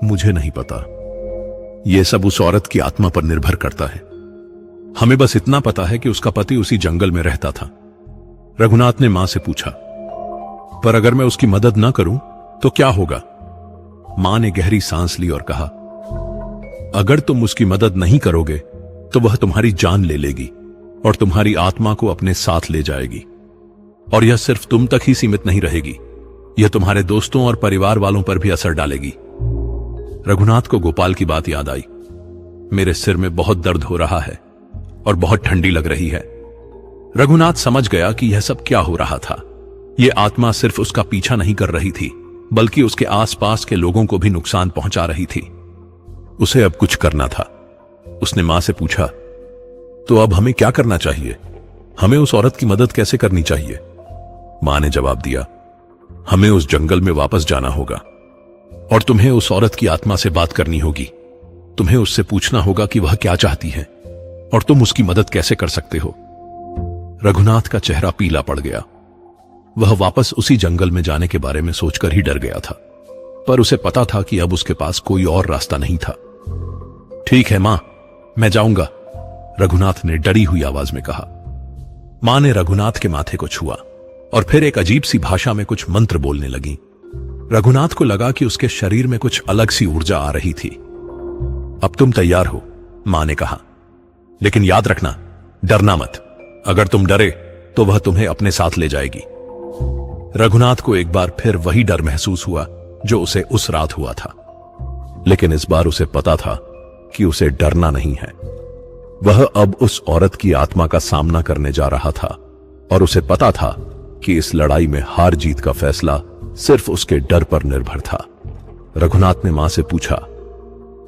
Speaker 1: मुझे नहीं पता, यह सब उस औरत की आत्मा पर निर्भर करता है। हमें बस इतना पता है कि उसका पति उसी जंगल में रहता था। रघुनाथ ने मां से पूछा, पर अगर मैं उसकी मदद ना करूं तो क्या होगा? मां ने गहरी सांस ली और कहा, अगर तुम उसकी मदद नहीं करोगे तो वह तुम्हारी जान ले लेगी और तुम्हारी आत्मा को अपने साथ ले जाएगी। और यह सिर्फ तुम तक ही सीमित नहीं रहेगी, यह तुम्हारे दोस्तों और परिवार वालों पर भी असर डालेगी। रघुनाथ को गोपाल की बात याद आई। मेरे सिर में बहुत दर्द हो रहा है और बहुत ठंडी लग रही है। रघुनाथ समझ गया कि यह सब क्या हो रहा था। यह आत्मा सिर्फ उसका पीछा नहीं कर रही थी, बल्कि उसके आसपास के लोगों को भी नुकसान पहुंचा रही थी। उसे अब कुछ करना था। उसने मां से पूछा, तो अब हमें क्या करना चाहिए? हमें उस औरत की मदद कैसे करनी चाहिए? मां ने जवाब दिया, हमें उस जंगल में वापस जाना होगा और तुम्हें उस औरत की आत्मा से बात करनी होगी। तुम्हें उससे पूछना होगा कि वह क्या चाहती है और तुम उसकी मदद कैसे कर सकते हो। रघुनाथ का चेहरा पीला पड़ गया। वह वापस उसी जंगल में जाने के बारे में सोचकर ही डर गया था, पर उसे पता था कि अब उसके पास कोई और रास्ता नहीं था। ठीक है मां, मैं जाऊंगा, रघुनाथ ने डरी हुई आवाज में कहा। मां ने रघुनाथ के माथे को छुआ और फिर एक अजीब सी भाषा में कुछ मंत्र बोलने लगी। रघुनाथ को लगा कि उसके शरीर में कुछ अलग सी ऊर्जा आ रही थी। अब तुम तैयार हो, मां ने कहा, लेकिन याद रखना, डरना मत। अगर तुम डरे तो वह तुम्हें अपने साथ ले जाएगी। रघुनाथ को एक बार फिर वही डर महसूस हुआ जो उसे उस रात हुआ था, लेकिन इस बार उसे पता था कि उसे डरना नहीं है। वह अब उस औरत की आत्मा का सामना करने जा रहा था और उसे पता था कि इस लड़ाई में हार जीत का फैसला सिर्फ उसके डर पर निर्भर था। रघुनाथ ने मां से पूछा,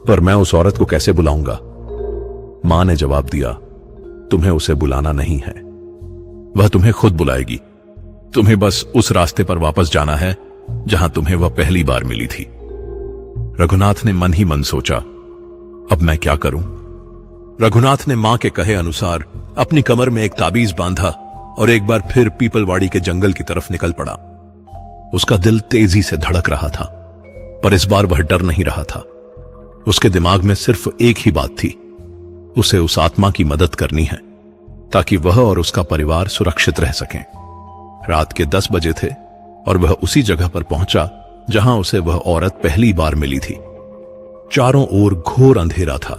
Speaker 1: पर मैं उस औरत को कैसे बुलाऊंगा? मां ने जवाब दिया, तुम्हें उसे बुलाना नहीं है, वह तुम्हें खुद बुलाएगी। तुम्हें बस उस रास्ते पर वापस जाना है जहां तुम्हें वह पहली बार मिली थी। रघुनाथ ने मन ही मन सोचा, अब मैं क्या करूं? रघुनाथ ने मां के कहे अनुसार अपनी कमर में एक ताबीज बांधा और एक बार फिर पीपलवाड़ी के जंगल की तरफ निकल पड़ा। उसका दिल तेजी से धड़क रहा था, पर इस बार वह डर नहीं रहा था। उसके दिमाग में सिर्फ एक ही बात थी, उसे उस आत्मा की मदद करनी है ताकि वह और उसका परिवार सुरक्षित रह सकें। रात के 10 बजे थे और वह उसी जगह पर पहुंचा जहां उसे वह औरत पहली बार मिली थी। चारों ओर घोर अंधेरा था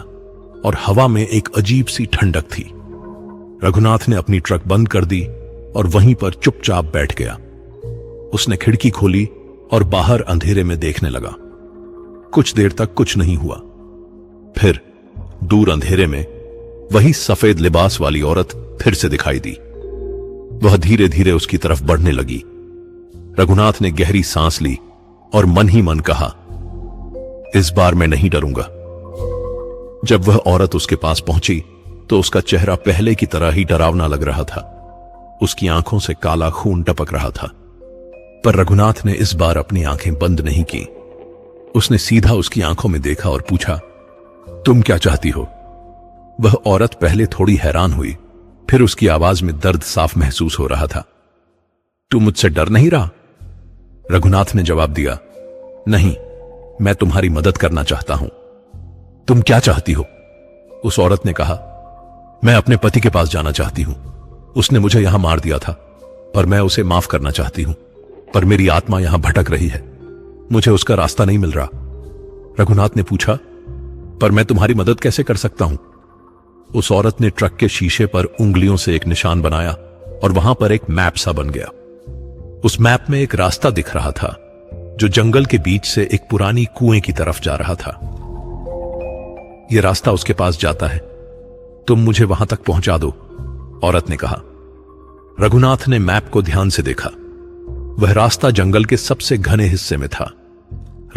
Speaker 1: और हवा में एक अजीब सी ठंडक थी। रघुनाथ ने अपनी ट्रक बंद कर दी और वहीं पर चुपचाप बैठ गया। उसने खिड़की खोली और बाहर अंधेरे में देखने लगा। कुछ देर तक कुछ नहीं हुआ। फिर दूर अंधेरे में वही सफेद लिबास वाली औरत फिर से दिखाई दी। वह धीरे धीरे उसकी तरफ बढ़ने लगी। रघुनाथ ने गहरी सांस ली और मन ही मन कहा, इस बार मैं नहीं डरूंगा। जब वह औरत उसके पास पहुंची तो उसका चेहरा पहले की तरह ही डरावना लग रहा था। उसकी आंखों से काला खून टपक रहा था, पर रघुनाथ ने इस बार अपनी आंखें बंद नहीं की। उसने सीधा उसकी आंखों में देखा और पूछा, तुम क्या चाहती हो? वह औरत पहले थोड़ी हैरान हुई, फिर उसकी आवाज में दर्द साफ महसूस हो रहा था। तू मुझसे डर नहीं रहा? रघुनाथ ने जवाब दिया, नहीं, मैं तुम्हारी मदद करना चाहता हूं। तुम क्या चाहती हो? उस औरत ने कहा, मैं अपने पति के पास जाना चाहती हूं। उसने मुझे यहां मार दिया था, पर मैं उसे माफ करना चाहती हूं। पर मेरी आत्मा यहां भटक रही है, मुझे उसका रास्ता नहीं मिल रहा। रघुनाथ ने पूछा, पर मैं तुम्हारी मदद कैसे कर सकता हूं? उस औरत ने ट्रक के शीशे पर उंगलियों से एक निशान बनाया और वहां पर एक मैप सा बन गया। उस मैप में एक रास्ता दिख रहा था जो जंगल के बीच से एक पुरानी कुएं की तरफ जा रहा था। यह रास्ता उसके पास जाता है, तुम मुझे वहां तक पहुंचा दो, औरत ने कहा। रघुनाथ ने मैप को ध्यान से देखा। वह रास्ता जंगल के सबसे घने हिस्से में था।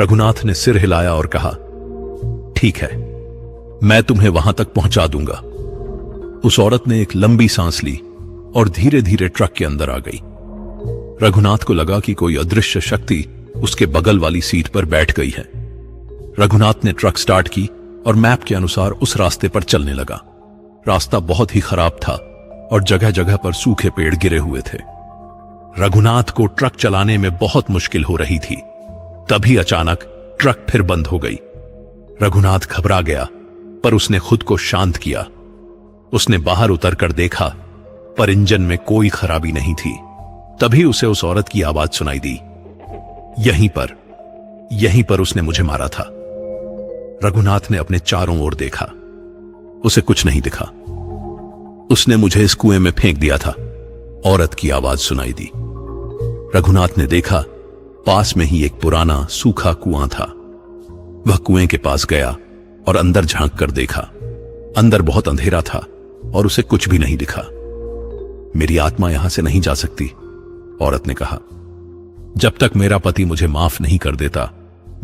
Speaker 1: रघुनाथ ने सिर हिलाया और कहा, ठीक है, मैं तुम्हें वहां तक पहुंचा दूंगा। उस औरत ने एक लंबी सांस ली और धीरे धीरे ट्रक के अंदर आ गई। रघुनाथ को लगा कि कोई अदृश्य शक्ति उसके बगल वाली सीट पर बैठ गई है। रघुनाथ ने ट्रक स्टार्ट की और मैप के अनुसार उस रास्ते पर चलने लगा। रास्ता बहुत ही खराब था और जगह जगह पर सूखे पेड़ गिरे हुए थे। रघुनाथ को ट्रक चलाने में बहुत मुश्किल हो रही थी। तभी अचानक ट्रक फिर बंद हो गई। रघुनाथ घबरा गया, पर उसने खुद को शांत किया। उसने बाहर उतरकर देखा, पर इंजन में कोई खराबी नहीं थी। तभी उसे उस औरत की आवाज सुनाई दी, यहीं पर उसने मुझे मारा था। रघुनाथ ने अपने चारों ओर देखा, उसे कुछ नहीं दिखा। उसने मुझे इस कुएं में फेंक दिया था, औरत की आवाज सुनाई दी। रघुनाथ ने देखा, पास में ही एक पुराना सूखा कुआं था। वह कुएं के पास गया और अंदर झांक कर देखा। अंदर बहुत अंधेरा था और उसे कुछ भी नहीं दिखा। मेरी आत्मा यहां से नहीं जा सकती, औरत ने कहा। जब तक मेरा पति मुझे माफ नहीं कर देता,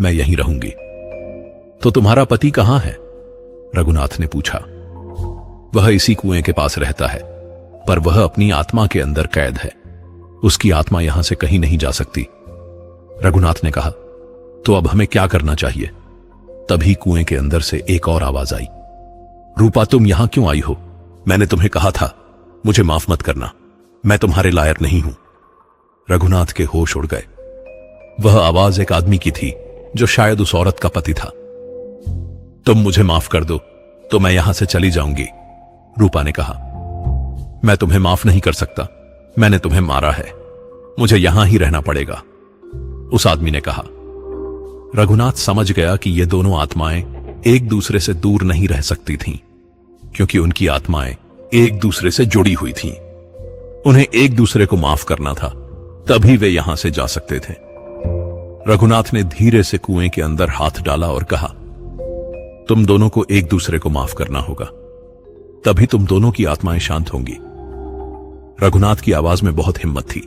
Speaker 1: मैं यहीं रहूंगी। तो तुम्हारा पति कहां है? रघुनाथ ने पूछा। वह इसी कुएं के पास रहता है, पर वह अपनी आत्मा के अंदर कैद है। उसकी आत्मा यहां से कहीं नहीं जा सकती। रघुनाथ ने कहा, तो अब हमें क्या करना चाहिए? तभी कुएं के अंदर से एक और आवाज आई, रूपा, तुम यहां क्यों आई हो? मैंने तुम्हें कहा था मुझे माफ मत करना, मैं तुम्हारे लायक नहीं हूं। रघुनाथ के होश उड़ गए। वह आवाज एक आदमी की थी जो शायद उस औरत का पति था। तुम मुझे माफ कर दो तो मैं यहां से चली जाऊंगी, रूपा ने कहा। मैं तुम्हें माफ नहीं कर सकता, मैंने तुम्हें मारा है, मुझे यहां ही रहना पड़ेगा। उस आदमी ने कहा। रघुनाथ समझ गया कि ये दोनों आत्माएं एक दूसरे से दूर नहीं रह सकती थीं, क्योंकि उनकी आत्माएं एक दूसरे से जुड़ी हुई थीं। उन्हें एक दूसरे को माफ करना था, तभी वे यहां से जा सकते थे। रघुनाथ ने धीरे से कुएं के अंदर हाथ डाला और कहा, तुम दोनों को एक दूसरे को माफ करना होगा, तभी तुम दोनों की आत्माएं शांत होंगी। रघुनाथ की आवाज में बहुत हिम्मत थी।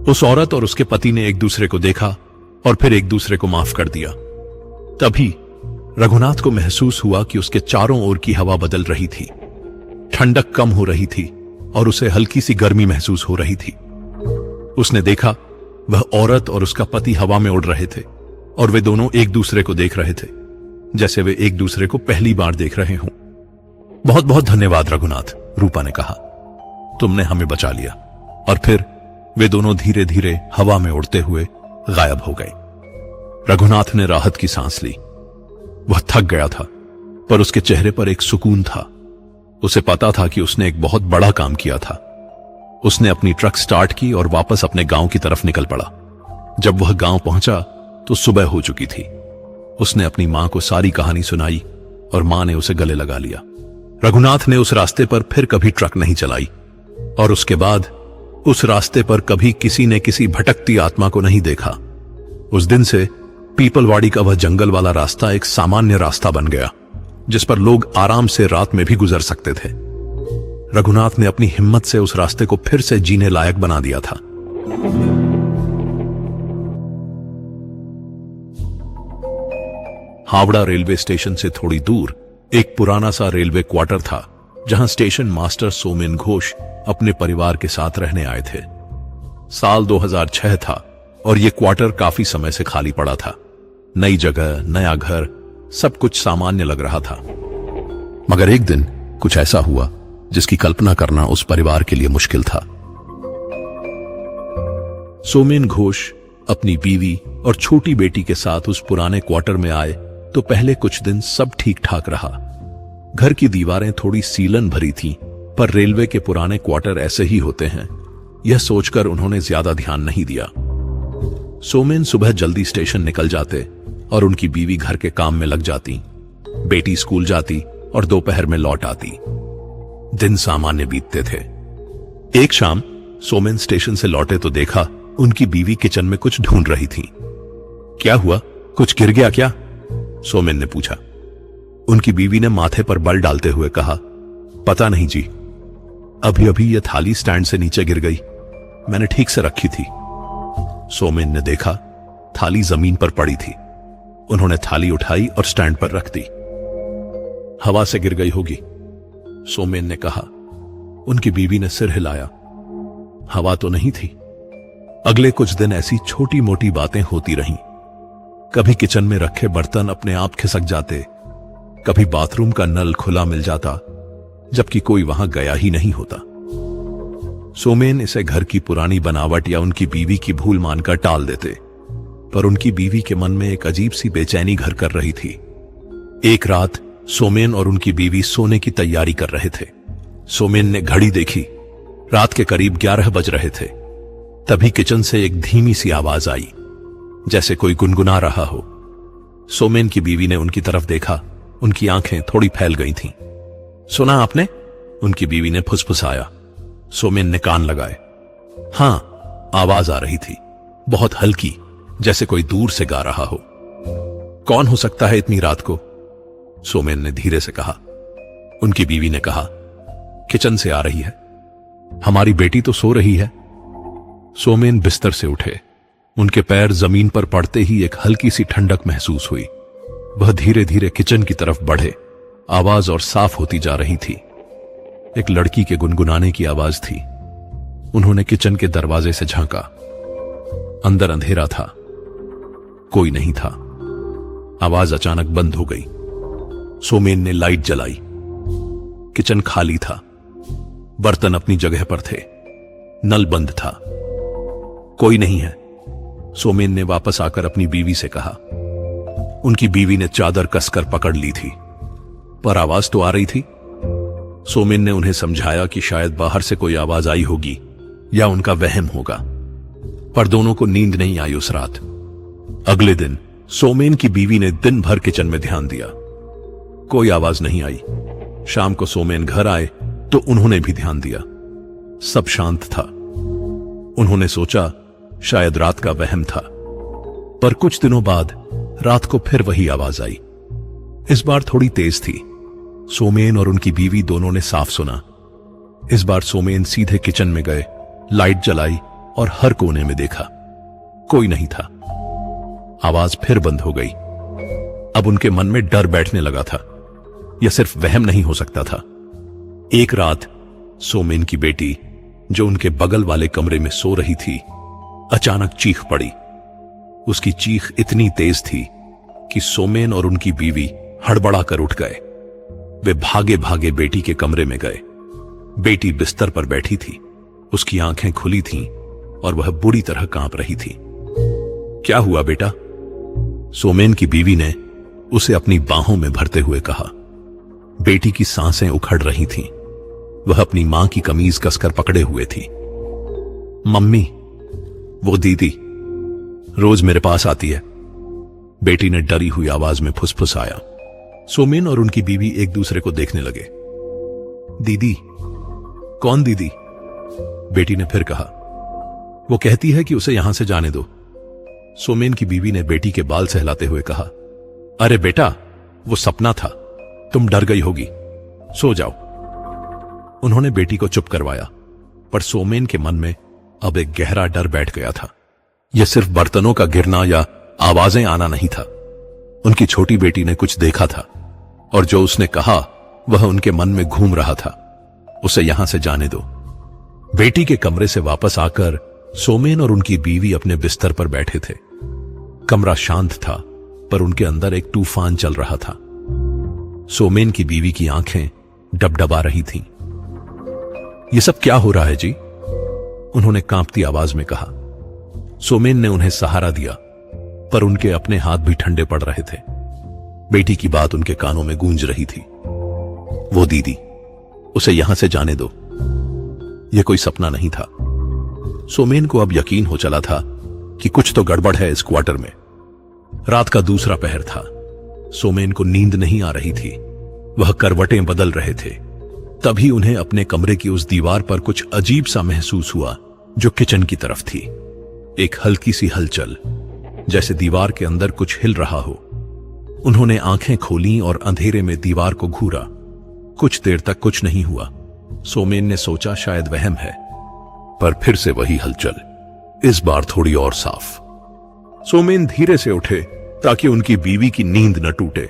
Speaker 1: उस औरत और उसके पति ने एक दूसरे को देखा और फिर एक दूसरे को माफ कर दिया। तभी रघुनाथ को महसूस हुआ कि उसके चारों ओर की हवा बदल रही थी। ठंडक कम हो रही थी और उसे हल्की सी गर्मी महसूस हो रही थी। उसने देखा वह औरत और उसका पति हवा में उड़ रहे थे और वे दोनों एक दूसरे को देख रहे थे, जैसे वे एक दूसरे को पहली बार देख रहे हों। बहुत बहुत धन्यवाद रघुनाथ, रूपा ने कहा, तुमने हमें बचा लिया। और फिर वे दोनों धीरे धीरे हवा में उड़ते हुए गायब हो गए। रघुनाथ ने राहत की सांस ली। वह थक गया था, पर उसके चेहरे पर एक सुकून था। उसे पता था कि उसने एक बहुत बड़ा काम किया था। उसने अपनी ट्रक स्टार्ट की और वापस अपने गांव की तरफ निकल पड़ा। जब वह गांव पहुंचा तो सुबह हो चुकी थी। उसने अपनी मां को सारी कहानी सुनाई और मां ने उसे गले लगा लिया। रघुनाथ ने उस रास्ते पर फिर कभी ट्रक नहीं चलाई और उसके बाद उस रास्ते पर कभी किसी ने किसी भटकती आत्मा को नहीं देखा। उस दिन से पीपलवाड़ी का वह जंगल वाला रास्ता एक सामान्य रास्ता बन गया, जिस पर लोग आराम से रात में भी गुजर सकते थे। रघुनाथ ने अपनी हिम्मत से उस रास्ते को फिर से जीने लायक बना दिया था। हावड़ा रेलवे स्टेशन से थोड़ी दूर एक पुराना सा रेलवे क्वार्टर था, जहां स्टेशन मास्टर सोमेन घोष अपने परिवार के साथ रहने आए थे। साल 2006 था और यह क्वार्टर काफी समय से खाली पड़ा था। नई जगह, नया घर, सब कुछ सामान्य लग रहा था। मगर एक दिन कुछ ऐसा हुआ जिसकी कल्पना करना उस परिवार के लिए मुश्किल था। सोमेन घोष अपनी बीवी और छोटी बेटी के साथ उस पुराने क्वार्टर में आए तो पहले कुछ दिन सब ठीक ठाक रहा। घर की दीवारें थोड़ी सीलन भरी थीं, पर रेलवे के पुराने क्वार्टर ऐसे ही होते हैं, यह सोचकर उन्होंने ज्यादा ध्यान नहीं दिया। सोमेन सुबह जल्दी स्टेशन निकल जाते और उनकी बीवी घर के काम में लग जाती। बेटी स्कूल जाती और दोपहर में लौट आती। दिन सामान्य बीतते थे। एक शाम सोमेन स्टेशन से लौटे तो देखा उनकी बीवी किचन में कुछ ढूंढ रही थी। क्या हुआ, कुछ गिर गया क्या? सोमेन ने पूछा। उनकी बीवी ने माथे पर बल डालते हुए कहा, पता नहीं जी, अभी अभी यह थाली स्टैंड से नीचे गिर गई, मैंने ठीक से रखी थी। सोमेन ने देखा थाली जमीन पर पड़ी थी। उन्होंने थाली उठाई और स्टैंड पर रख दी। हवा से गिर गई होगी, सोमेन ने कहा। उनकी बीवी ने सिर हिलाया। हवा तो नहीं थी। अगले कुछ दिन ऐसी छोटी मोटी बातें होती रहीं। कभी किचन में रखे बर्तन अपने आप खिसक जाते, कभी बाथरूम का नल खुला मिल जाता, जबकि कोई वहां गया ही नहीं होता। सोमेन इसे घर की पुरानी बनावट या उनकी बीवी की भूल मानकर टाल देते, पर उनकी बीवी के मन में एक अजीब सी बेचैनी घर कर रही थी। एक रात सोमेन और उनकी बीवी सोने की तैयारी कर रहे थे। सोमेन ने घड़ी देखी, रात के करीब 11 बज रहे थे। तभी किचन से एक धीमी सी आवाज आई, जैसे कोई गुनगुना रहा हो। सोमेन की बीवी ने उनकी तरफ देखा, उनकी आंखें थोड़ी फैल गई थीं। सुना आपने? उनकी बीवी ने फुसफुसाया। सोमेन ने कान लगाए। हां, आवाज आ रही थी, बहुत हल्की, जैसे कोई दूर से गा रहा हो। कौन हो सकता है इतनी रात को? सोमेन ने धीरे से कहा। उनकी बीवी ने कहा, किचन से आ रही है, हमारी बेटी तो सो रही है। सोमेन बिस्तर से उठे। उनके पैर जमीन पर पड़ते ही एक हल्की सी ठंडक महसूस हुई। वह धीरे धीरे किचन की तरफ बढ़े। आवाज और साफ होती जा रही थी। एक लड़की के गुनगुनाने की आवाज थी। उन्होंने किचन के दरवाजे से झांका। अंदर अंधेरा था, कोई नहीं था। आवाज अचानक बंद हो गई। सोमेन ने लाइट जलाई। किचन खाली था। बर्तन अपनी जगह पर थे। नल बंद था। कोई नहीं है, सोमेन ने वापस आकर अपनी बीवी से कहा। उनकी बीवी ने चादर कसकर पकड़ ली थी, पर आवाज तो आ रही थी। सोमेन ने उन्हें समझाया कि शायद बाहर से कोई आवाज आई होगी या उनका वहम होगा, पर दोनों को नींद नहीं आई उस रात। अगले दिन सोमेन की बीवी ने दिन भर किचन में ध्यान दिया, कोई आवाज नहीं आई। शाम को सोमेन घर आए तो उन्होंने भी ध्यान दिया, सब शांत था। उन्होंने सोचा शायद रात का वहम था, पर कुछ दिनों बाद रात को फिर वही आवाज आई। इस बार थोड़ी तेज थी। सोमेन और उनकी बीवी दोनों ने साफ सुना। इस बार सोमेन सीधे किचन में गए, लाइट जलाई और हर कोने में देखा, कोई नहीं था। आवाज फिर बंद हो गई। अब उनके मन में डर बैठने लगा था, यह सिर्फ वहम नहीं हो सकता था। एक रात सोमेन की बेटी, जो उनके बगल वाले कमरे में सो रही थी, अचानक चीख पड़ी। उसकी चीख इतनी तेज थी कि सोमेन और उनकी बीवी हड़बड़ा कर उठ गए। वे भागे भागे बेटी के कमरे में गए। बेटी बिस्तर पर बैठी थी, उसकी आंखें खुली थीं और वह बुरी तरह कांप रही थी। क्या हुआ बेटा? सोमेन की बीवी ने उसे अपनी बाहों में भरते हुए कहा। बेटी की सांसें उखड़ रही थीं। वह अपनी मां की कमीज कसकर पकड़े हुए थी। मम्मी, वो दीदी रोज मेरे पास आती है, बेटी ने डरी हुई आवाज में फुसफुसाया। सोमेन और उनकी बीवी एक दूसरे को देखने लगे। दीदी? कौन दीदी? बेटी ने फिर कहा। वो कहती है कि उसे यहां से जाने दो। सोमेन की बीवी ने बेटी के बाल सहलाते हुए कहा। अरे बेटा, वो सपना था, तुम डर गई होगी, सो जाओ। उन्होंने बेटी को चुप करवाया, पर सोमेन के मन में अब एक गहरा डर बैठ गया था। यह सिर्फ बर्तनों का गिरना या आवाजें आना नहीं था। उनकी छोटी बेटी ने कुछ देखा था और जो उसने कहा वह उनके मन में घूम रहा था। उसे यहां से जाने दो। बेटी के कमरे से वापस आकर सोमेन और उनकी बीवी अपने बिस्तर पर बैठे थे। कमरा शांत था, पर उनके अंदर एक तूफान चल रहा था। सोमेन की बीवी की आंखें डबडबा रही थीं। यह सब क्या हो रहा है जी? उन्होंने कांपती आवाज में कहा। सोमेन ने उन्हें सहारा दिया, पर उनके अपने हाथ भी ठंडे पड़ रहे थे। बेटी की बात उनके कानों में गूंज रही थी। वो दीदी, उसे यहां से जाने दो। यह कोई सपना नहीं था। सोमेन को अब यकीन हो चला था कि कुछ तो गड़बड़ है इस क्वार्टर में। रात का दूसरा पहर था। सोमेन को नींद नहीं आ रही थी। वह करवटें बदल रहे थे। तभी उन्हें अपने कमरे की उस दीवार पर कुछ अजीब सा महसूस हुआ, जो किचन की तरफ थी। एक हल्की सी हलचल, जैसे दीवार के अंदर कुछ हिल रहा हो। उन्होंने आंखें खोलीं और अंधेरे में दीवार को घूरा। कुछ देर तक कुछ नहीं हुआ। सोमेन ने सोचा शायद वहम है, पर फिर से वही हलचल, इस बार थोड़ी और साफ। सोमेन धीरे से उठे ताकि उनकी बीवी की नींद न टूटे।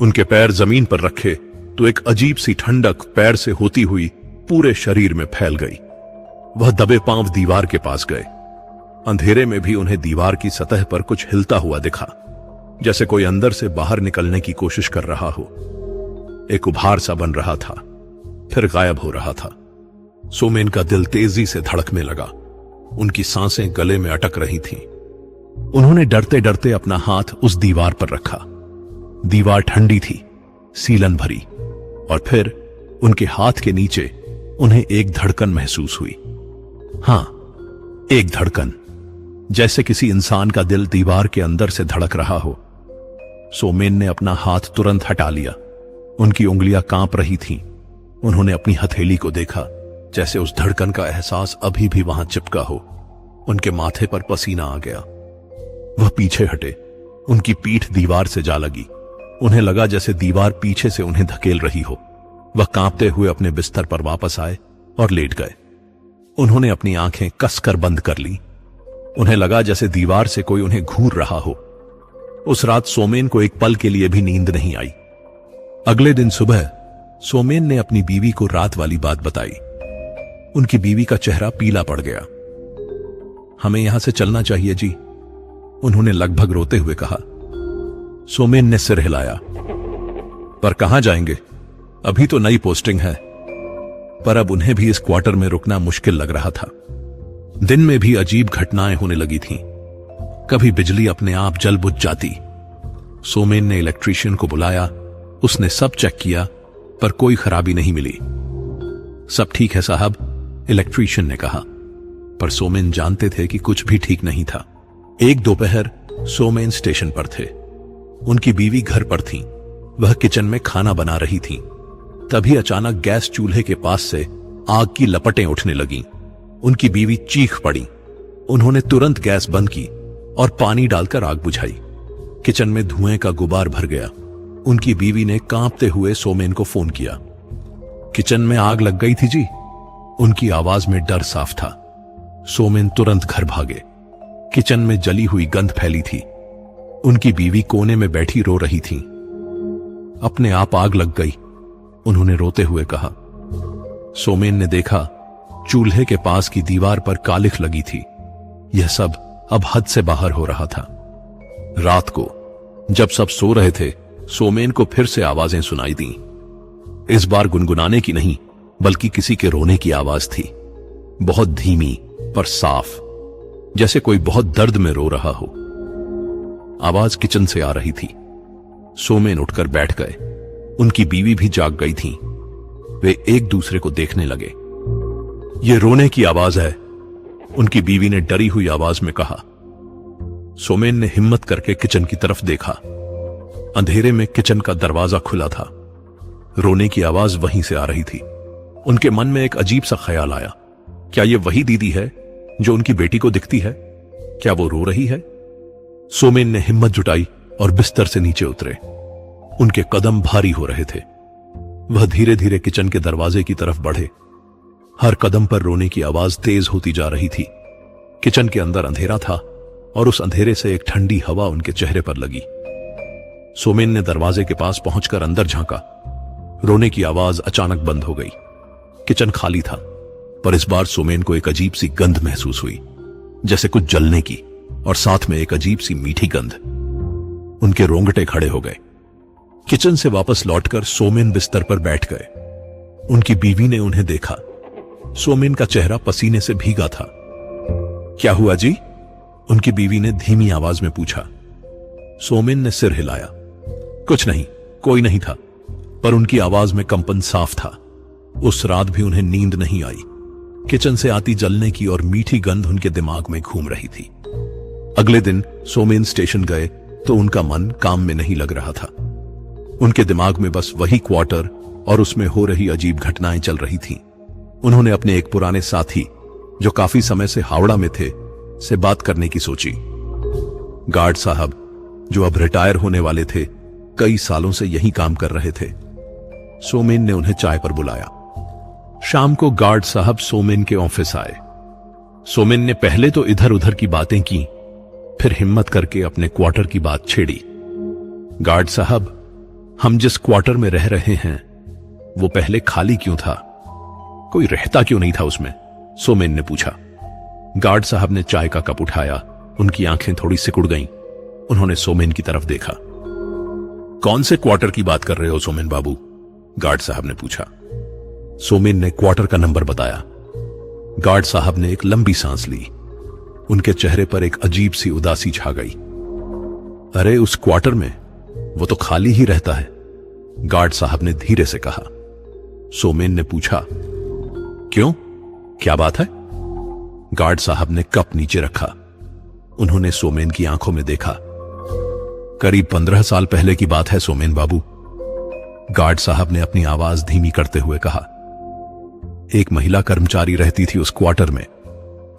Speaker 1: उनके पैर जमीन पर रखे तो एक अजीब सी ठंडक पैर से होती हुई पूरे शरीर में फैल गई। वह दबे पांव दीवार के पास गए। अंधेरे में भी उन्हें दीवार की सतह पर कुछ हिलता हुआ दिखा, जैसे कोई अंदर से बाहर निकलने की कोशिश कर रहा हो। एक उभार सा बन रहा था, फिर गायब हो रहा था। सोमेन का दिल तेजी से धड़कने लगा। उनकी सांसें गले में अटक रही थीं। उन्होंने डरते डरते अपना हाथ उस दीवार पर रखा। दीवार ठंडी थी, सीलन भरी, और फिर उनके हाथ के नीचे उन्हें एक धड़कन महसूस हुई। हां, एक धड़कन, जैसे किसी इंसान का दिल दीवार के अंदर से धड़क रहा हो। सोमेन ने अपना हाथ तुरंत हटा लिया। उनकी उंगलियां कांप रही थीं। उन्होंने अपनी हथेली को देखा, जैसे उस धड़कन का एहसास अभी भी वहां चिपका हो। उनके माथे पर पसीना आ गया। वह पीछे हटे। उनकी पीठ दीवार से जा लगी। उन्हें लगा जैसे दीवार पीछे से उन्हें धकेल रही हो। वह कांपते हुए अपने बिस्तर पर वापस आए और लेट गए। उन्होंने अपनी आंखें कसकर बंद कर ली। उन्हें लगा जैसे दीवार से कोई उन्हें घूर रहा हो। उस रात सोमेन को एक पल के लिए भी नींद नहीं आई। अगले दिन सुबह सोमेन ने अपनी बीवी को रात वाली बात बताई। उनकी बीवी का चेहरा पीला पड़ गया। हमें यहां से चलना चाहिए जी, उन्होंने लगभग रोते हुए कहा। सोमेन ने सिर हिलाया। पर कहां जाएंगे? अभी तो नई पोस्टिंग है। पर अब उन्हें भी इस क्वार्टर में रुकना मुश्किल लग रहा था। दिन में भी अजीब घटनाएं होने लगी थीं। कभी बिजली अपने आप जल बुझ जाती। सोमेन ने इलेक्ट्रीशियन को बुलाया। उसने सब चेक किया, पर कोई खराबी नहीं मिली। सब ठीक है साहब, इलेक्ट्रीशियन ने कहा। पर सोमेन जानते थे कि कुछ भी ठीक नहीं था। एक दोपहर सोमेन स्टेशन पर थे। उनकी बीवी घर पर थी। वह किचन में खाना बना रही थी। तभी अचानक गैस चूल्हे के पास से आग की लपटें उठने लगीं। उनकी बीवी चीख पड़ी। उन्होंने तुरंत गैस बंद की और पानी डालकर आग बुझाई। किचन में धुएं का गुबार भर गया। उनकी बीवी ने कांपते हुए सोमेन को फोन किया। किचन में आग लग गई थी जी। उनकी आवाज में डर साफ था। सोमेन तुरंत घर भागे। किचन में जली हुई गंध फैली थी। उनकी बीवी कोने में बैठी रो रही थी। अपने आप आग लग गई, उन्होंने रोते हुए कहा। सोमेन ने देखा चूल्हे के पास की दीवार पर कालिख लगी थी। यह सब अब हद से बाहर हो रहा था। रात को जब सब सो रहे थे, सोमेन को फिर से आवाजें सुनाई दी। इस बार गुनगुनाने की नहीं, बल्कि किसी के रोने की आवाज थी। बहुत धीमी पर साफ, जैसे कोई बहुत दर्द में रो रहा हो। आवाज किचन से आ रही थी। सोमेन उठकर बैठ गए। उनकी बीवी भी जाग गई थी। वे एक दूसरे को देखने लगे। यह रोने की आवाज है, उनकी बीवी ने डरी हुई आवाज में कहा। सोमेन ने हिम्मत करके किचन की तरफ देखा। अंधेरे में किचन का दरवाजा खुला था। रोने की आवाज वहीं से आ रही थी। उनके मन में एक अजीब सा ख्याल आया। क्या यह वही दीदी है जो उनकी बेटी को दिखती है? क्या वो रो रही है? सोमेन ने हिम्मत जुटाई और बिस्तर से नीचे उतरे। उनके कदम भारी हो रहे थे। वह धीरे धीरे किचन के दरवाजे की तरफ बढ़े। हर कदम पर रोने की आवाज तेज होती जा रही थी। किचन के अंदर अंधेरा था और उस अंधेरे से एक ठंडी हवा उनके चेहरे पर लगी। सोमेन ने दरवाजे के पास पहुंचकर अंदर झांका। रोने की आवाज अचानक बंद हो गई। किचन खाली था, पर इस बार सोमेन को एक अजीब सी गंध महसूस हुई, जैसे कुछ जलने की, और साथ में एक अजीब सी मीठी गंध। उनके रोंगटे खड़े हो गए। किचन से वापस लौटकर सोमेन बिस्तर पर बैठ गए। उनकी बीवी ने उन्हें देखा। सोमेन का चेहरा पसीने से भीगा था। क्या हुआ जी? उनकी बीवी ने धीमी आवाज में पूछा। सोमेन ने सिर हिलाया। कुछ नहीं, कोई नहीं था, पर उनकी आवाज में कंपन साफ था। उस रात भी उन्हें नींद नहीं आई। किचन से आती जलने की और मीठी गंध उनके दिमाग में घूम रही थी। अगले दिन सोमेन स्टेशन गए तो उनका मन काम में नहीं लग रहा था। उनके दिमाग में बस वही क्वार्टर और उसमें हो रही अजीब घटनाएं चल रही थीं। उन्होंने अपने एक पुराने साथी, जो काफी समय से हावड़ा में थे, से बात करने की सोची। गार्ड साहब, जो अब रिटायर होने वाले थे, कई सालों से यही काम कर रहे थे। सोमेन ने उन्हें चाय पर बुलाया। शाम को गार्ड साहब सोमेन के ऑफिस आए। सोमेन ने पहले तो इधर उधर की बातें की, फिर हिम्मत करके अपने क्वार्टर की बात छेड़ी। गार्ड साहब, हम जिस क्वार्टर में रह रहे हैं वो पहले खाली क्यों था? कोई रहता क्यों नहीं था उसमें? सोमेन ने पूछा। गार्ड साहब ने चाय का कप उठाया। उनकी आंखें थोड़ी सिकुड़ गईं। उन्होंने सोमेन की तरफ देखा। कौन से क्वार्टर की बात कर रहे हो सोमेन बाबू? गार्ड साहब ने पूछा। सोमेन ने क्वार्टर का नंबर बताया। गार्ड साहब ने एक लंबी सांस ली। उनके चेहरे पर एक अजीब सी उदासी छा गई। अरे उस क्वार्टर में वो तो खाली ही रहता है, गार्ड साहब ने धीरे से कहा। सोमेन ने पूछा, क्यों, क्या बात है? गार्ड साहब ने कप नीचे रखा। उन्होंने सोमेन की आंखों में देखा। करीब 15 साल पहले की बात है सोमेन बाबू, गार्ड साहब ने अपनी आवाज धीमी करते हुए कहा। एक महिला कर्मचारी रहती थी उस क्वार्टर में,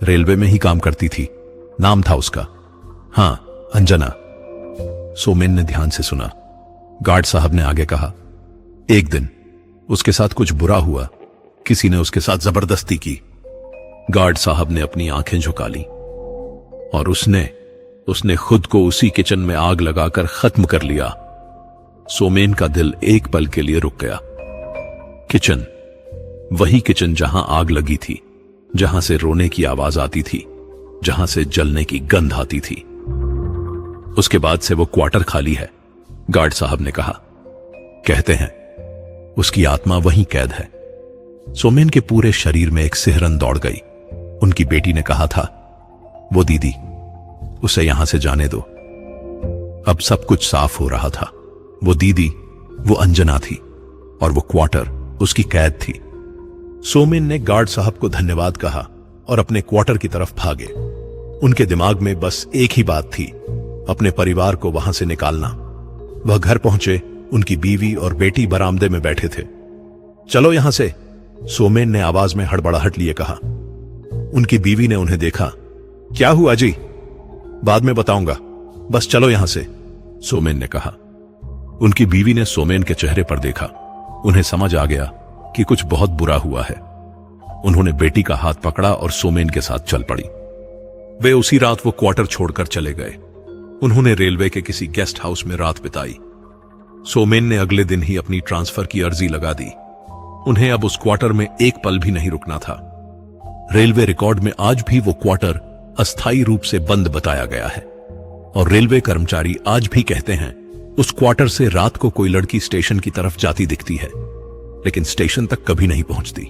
Speaker 1: रेलवे में ही काम करती थी। नाम था उसका, हां, अंजना। सोमेन ने ध्यान से सुना। गार्ड साहब ने आगे कहा, एक दिन उसके साथ कुछ बुरा हुआ। किसी ने उसके साथ जबरदस्ती की। गार्ड साहब ने अपनी आंखें झुका ली। और उसने खुद को उसी किचन में आग लगाकर खत्म कर लिया। सोमेन का दिल एक पल के लिए रुक गया। किचन, वही किचन जहां आग लगी थी, जहां से रोने की आवाज आती थी, जहां से जलने की गंध आती थी। उसके बाद से वो क्वार्टर खाली है, गार्ड साहब ने कहा। कहते हैं उसकी आत्मा वहीं कैद है। सोमेन के पूरे शरीर में एक सिहरन दौड़ गई। उनकी बेटी ने कहा था, वो दीदी, उसे यहां से जाने दो। अब सब कुछ साफ हो रहा था। वो दीदी, वो अंजना थी, और वो क्वार्टर उसकी कैद थी। सोमेन ने गार्ड साहब को धन्यवाद कहा और अपने क्वार्टर की तरफ भागे। उनके दिमाग में बस एक ही बात थी, अपने परिवार को वहां से निकालना। वह घर पहुंचे, उनकी बीवी और बेटी बरामदे में बैठे थे। चलो यहां से, सोमेन ने आवाज में हड़बड़ाहट लिए कहा। उनकी बीवी ने उन्हें देखा। क्या हुआ जी? बाद में बताऊंगा, बस चलो यहां से, सोमेन ने कहा। उनकी बीवी ने सोमेन के चेहरे पर देखा। उन्हें समझ आ गया कि कुछ बहुत बुरा हुआ है। उन्होंने बेटी का हाथ पकड़ा और सोमेन के साथ चल पड़ी। वे उसी रात वो क्वार्टर छोड़कर चले गए। उन्होंने रेलवे के किसी गेस्ट हाउस में रात बिताई। सोमेन ने अगले दिन ही अपनी ट्रांसफर की अर्जी लगा दी। उन्हें अब उस क्वार्टर में एक पल भी नहीं रुकना था। रेलवे रिकॉर्ड में आज भी वो क्वार्टर अस्थायी रूप से बंद बताया गया है और रेलवे कर्मचारी आज भी कहते हैं उस क्वार्टर से रात को कोई लड़की स्टेशन की तरफ जाती दिखती है, लेकिन स्टेशन तक कभी नहीं पहुंचती।